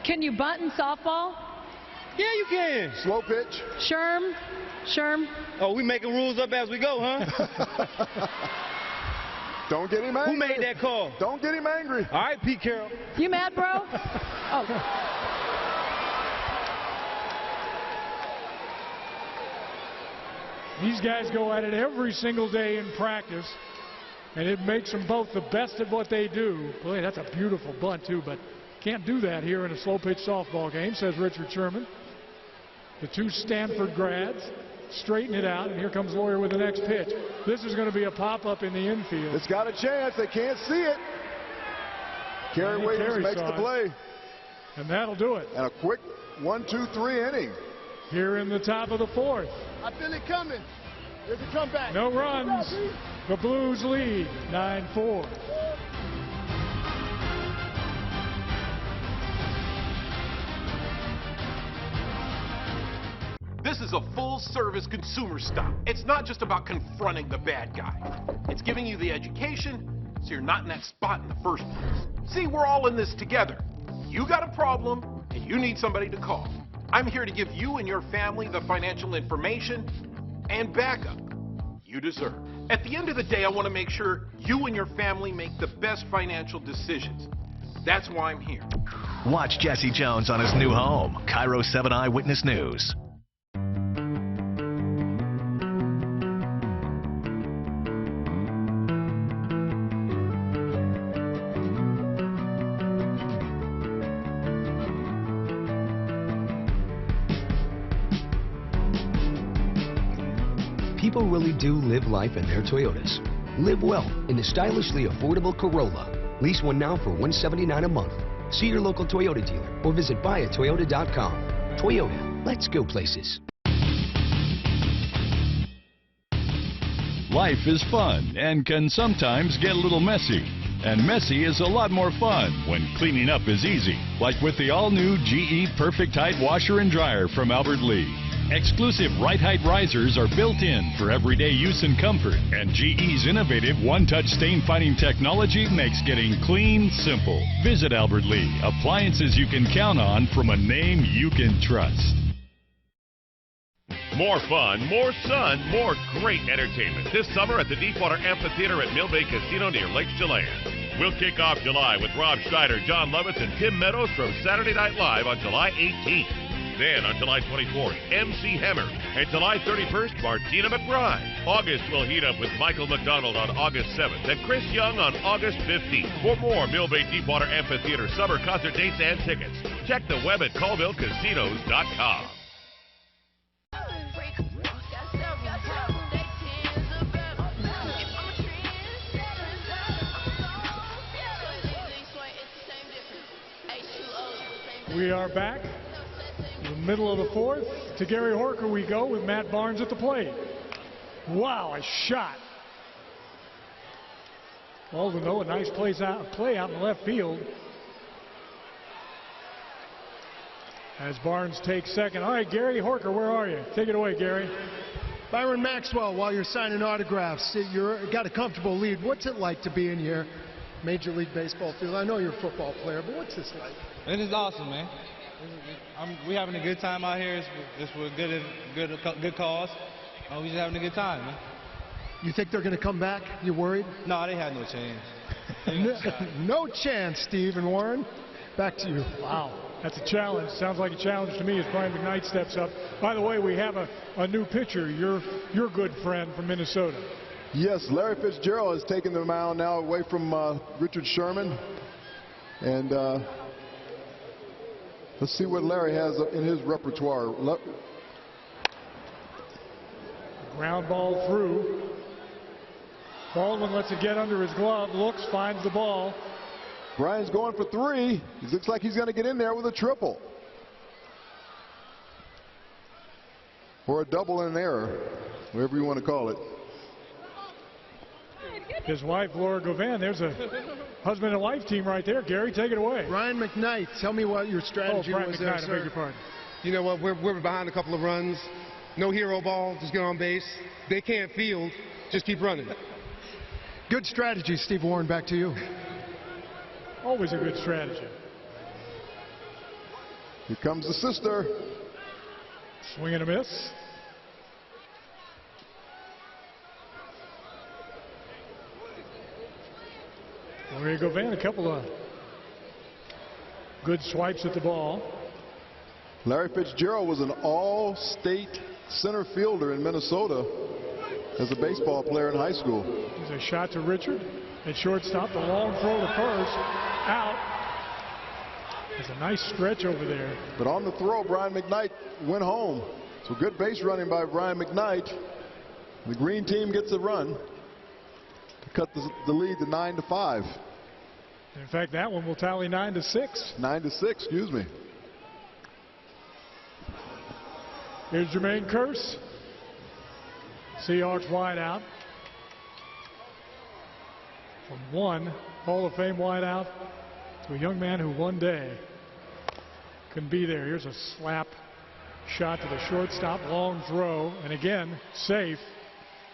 Can you bunt in softball? Yeah, you can. Slow pitch. Sherm. Oh, we making rules up as we go, huh? Don't get him angry. Who made that call? Don't get him angry. All right, Pete Carroll. You mad, bro? Oh. These guys go at it every single day in practice, and it makes them both the best at what they do. Boy, that's a beautiful bunt, too, but can't do that here in a slow-pitch softball game, says Richard Sherman. The 2 Stanford grads straighten it out, and here comes Lawyer with the next pitch. This is going to be a pop-up in the infield. It's got a chance. They can't see it. Kerry Williams makes the play. And that'll do it. And a quick 1-2-3 inning. Here in the top of the 4th. I feel it coming. There's a comeback. No runs. The Blues lead 9-4. This is a full-service consumer stop. It's not just about confronting the bad guy. It's giving you the education so you're not in that spot in the first place. See, we're all in this together. You got a problem, and you need somebody to call. I'm here to give you and your family the financial information and backup you deserve. At the end of the day, I want to make sure you and your family make the best financial decisions. That's why I'm here. Watch Jesse Jones on his new home, Cairo 7 Eyewitness News. People really do live life in their Toyotas. Live well in the stylishly affordable Corolla. Lease one now for $179 a month. See your local Toyota dealer or visit buyatoyota.com. Toyota, let's go places. Life is fun and can sometimes get a little messy. And messy is a lot more fun when cleaning up is easy. Like with the all-new GE Perfect Height Washer and Dryer from Albert Lee. Exclusive right height risers are built in for everyday use and comfort, and GE's innovative one-touch stain-fighting technology makes getting clean simple. Visit Albert Lee, appliances you can count on from a name you can trust. More fun, more sun, more great entertainment this summer at the Deepwater Amphitheater at Mill Bay Casino near Lake Chelan. We'll kick off July with Rob Schneider, John Lovitz, and Tim Meadows from Saturday Night Live on July 18th. Then on July 24th, MC Hammer. And July 31st, Martina McBride. August will heat up with Michael McDonald on August 7th and Chris Young on August 15th. For more Mill Bay Deepwater Amphitheater summer concert dates and tickets, check the web at ColvilleCasinos.com. We are back. In the middle of the 4th, to Gary Horker we go with Matt Barnes at the plate. Wow, a shot. Baldwin, though, a nice play out in the left field. As Barnes takes second. All right, Gary Horker, where are you? Take it away, Gary. Byron Maxwell, while you're signing autographs, you've got a comfortable lead. What's it like to be in here, Major League Baseball field? I know you're a football player, but what's this like? It is awesome, man. We're having a good time out here. It's for a good cause. We're just having a good time, man. You think they're going to come back? You worried? No, they have no chance. No chance, Steve and Warren. Back to you. Wow, that's a challenge. Sounds like a challenge to me as Brian McKnight steps up. By the way, we have a new pitcher, your good friend from Minnesota. Yes, Larry Fitzgerald has taken the mound now away from Richard Sherman. And let's see what Larry has in his repertoire. Ground ball through. Baldwin lets it get under his glove, looks, finds the ball. Brian's going for 3. He looks like he's going to get in there with a triple. Or a double and an error, whatever you want to call it. His wife, Laura Govan, there's a husband and wife team right there. Gary, take it away. Brian McKnight, tell me what your strategy was there, McKnight, sir. I beg your pardon. You know what, we're behind a couple of runs. No hero ball, just get on base. They can't field, just keep running. Good strategy, Steve Warren. Back to you. Always a good strategy. Here comes the sister. Swing and a miss. There you go, Van. A couple of good swipes at the ball. Larry Fitzgerald was an all-state center fielder in Minnesota as a baseball player in high school. There's a shot to Richard at shortstop. The long throw to first. Out. There's a nice stretch over there. But on the throw, Brian McKnight went home. So good base running by Brian McKnight. The green team gets a run to cut the lead to 9-5. In fact, that one will tally 9-6. 9-6, excuse me. Here's Jermaine Kearse. Seahawks wide out. From one Hall of Fame wide out to a young man who one day can be there. Here's a slap shot to the shortstop. Long throw. And again, safe.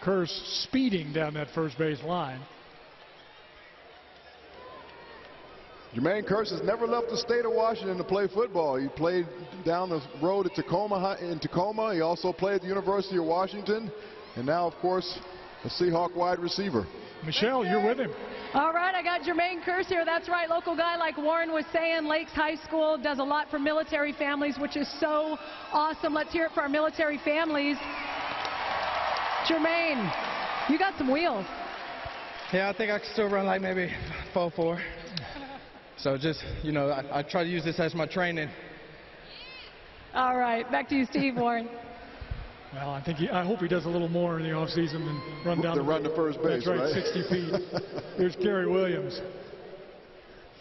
Kearse speeding down that first base line. Jermaine Kearse has never left the state of Washington to play football. He played down the road at Tacoma. He also played at the University of Washington. And now, of course, a Seahawk wide receiver. Michelle, you're with him. All right, I got Jermaine Kearse here. That's right, local guy like Warren was saying. Lakes High School does a lot for military families, which is so awesome. Let's hear it for our military families. Jermaine, you got some wheels. Yeah, I think I can still run like maybe 4.4. So just, you know, I try to use this as my training. All right, back to you, Steve Warren. Well, I hope he does a little more in the offseason than run down to first base. That's right, right? 60 feet. Here's Kerry Williams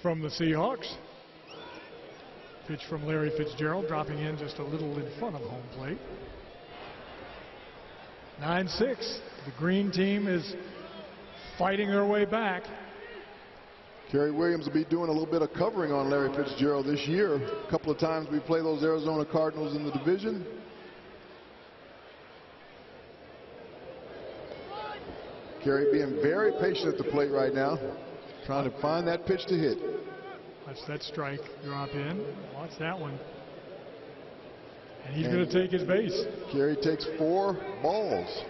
from the Seahawks. Pitch from Larry Fitzgerald, dropping in just a little in front of home plate. 9-6. The green team is fighting their way back. Kerry Williams will be doing a little bit of covering on Larry Fitzgerald this year. A couple of times we play those Arizona Cardinals in the division. Kerry being very patient at the plate right now, trying to find that pitch to hit. Watch that strike drop in. Watch that one. And he's going to take his base. Kerry takes 4 balls.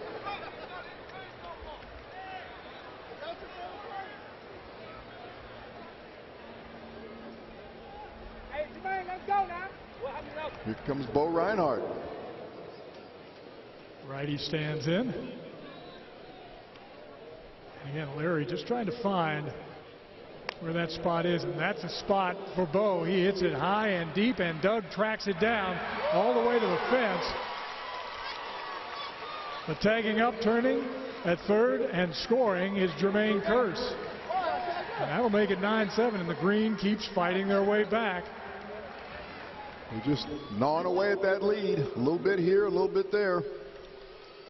Here comes Bo Reinhardt. Righty stands in. Again, Larry just trying to find where that spot is, and that's a spot for Bo. He hits it high and deep, and Doug tracks it down all the way to the fence. The tagging up, turning at third, and scoring is Jermaine Kearse. And that'll make it 9-7, and the green keeps fighting their way back. They're just gnawing away at that lead. A little bit here, a little bit there.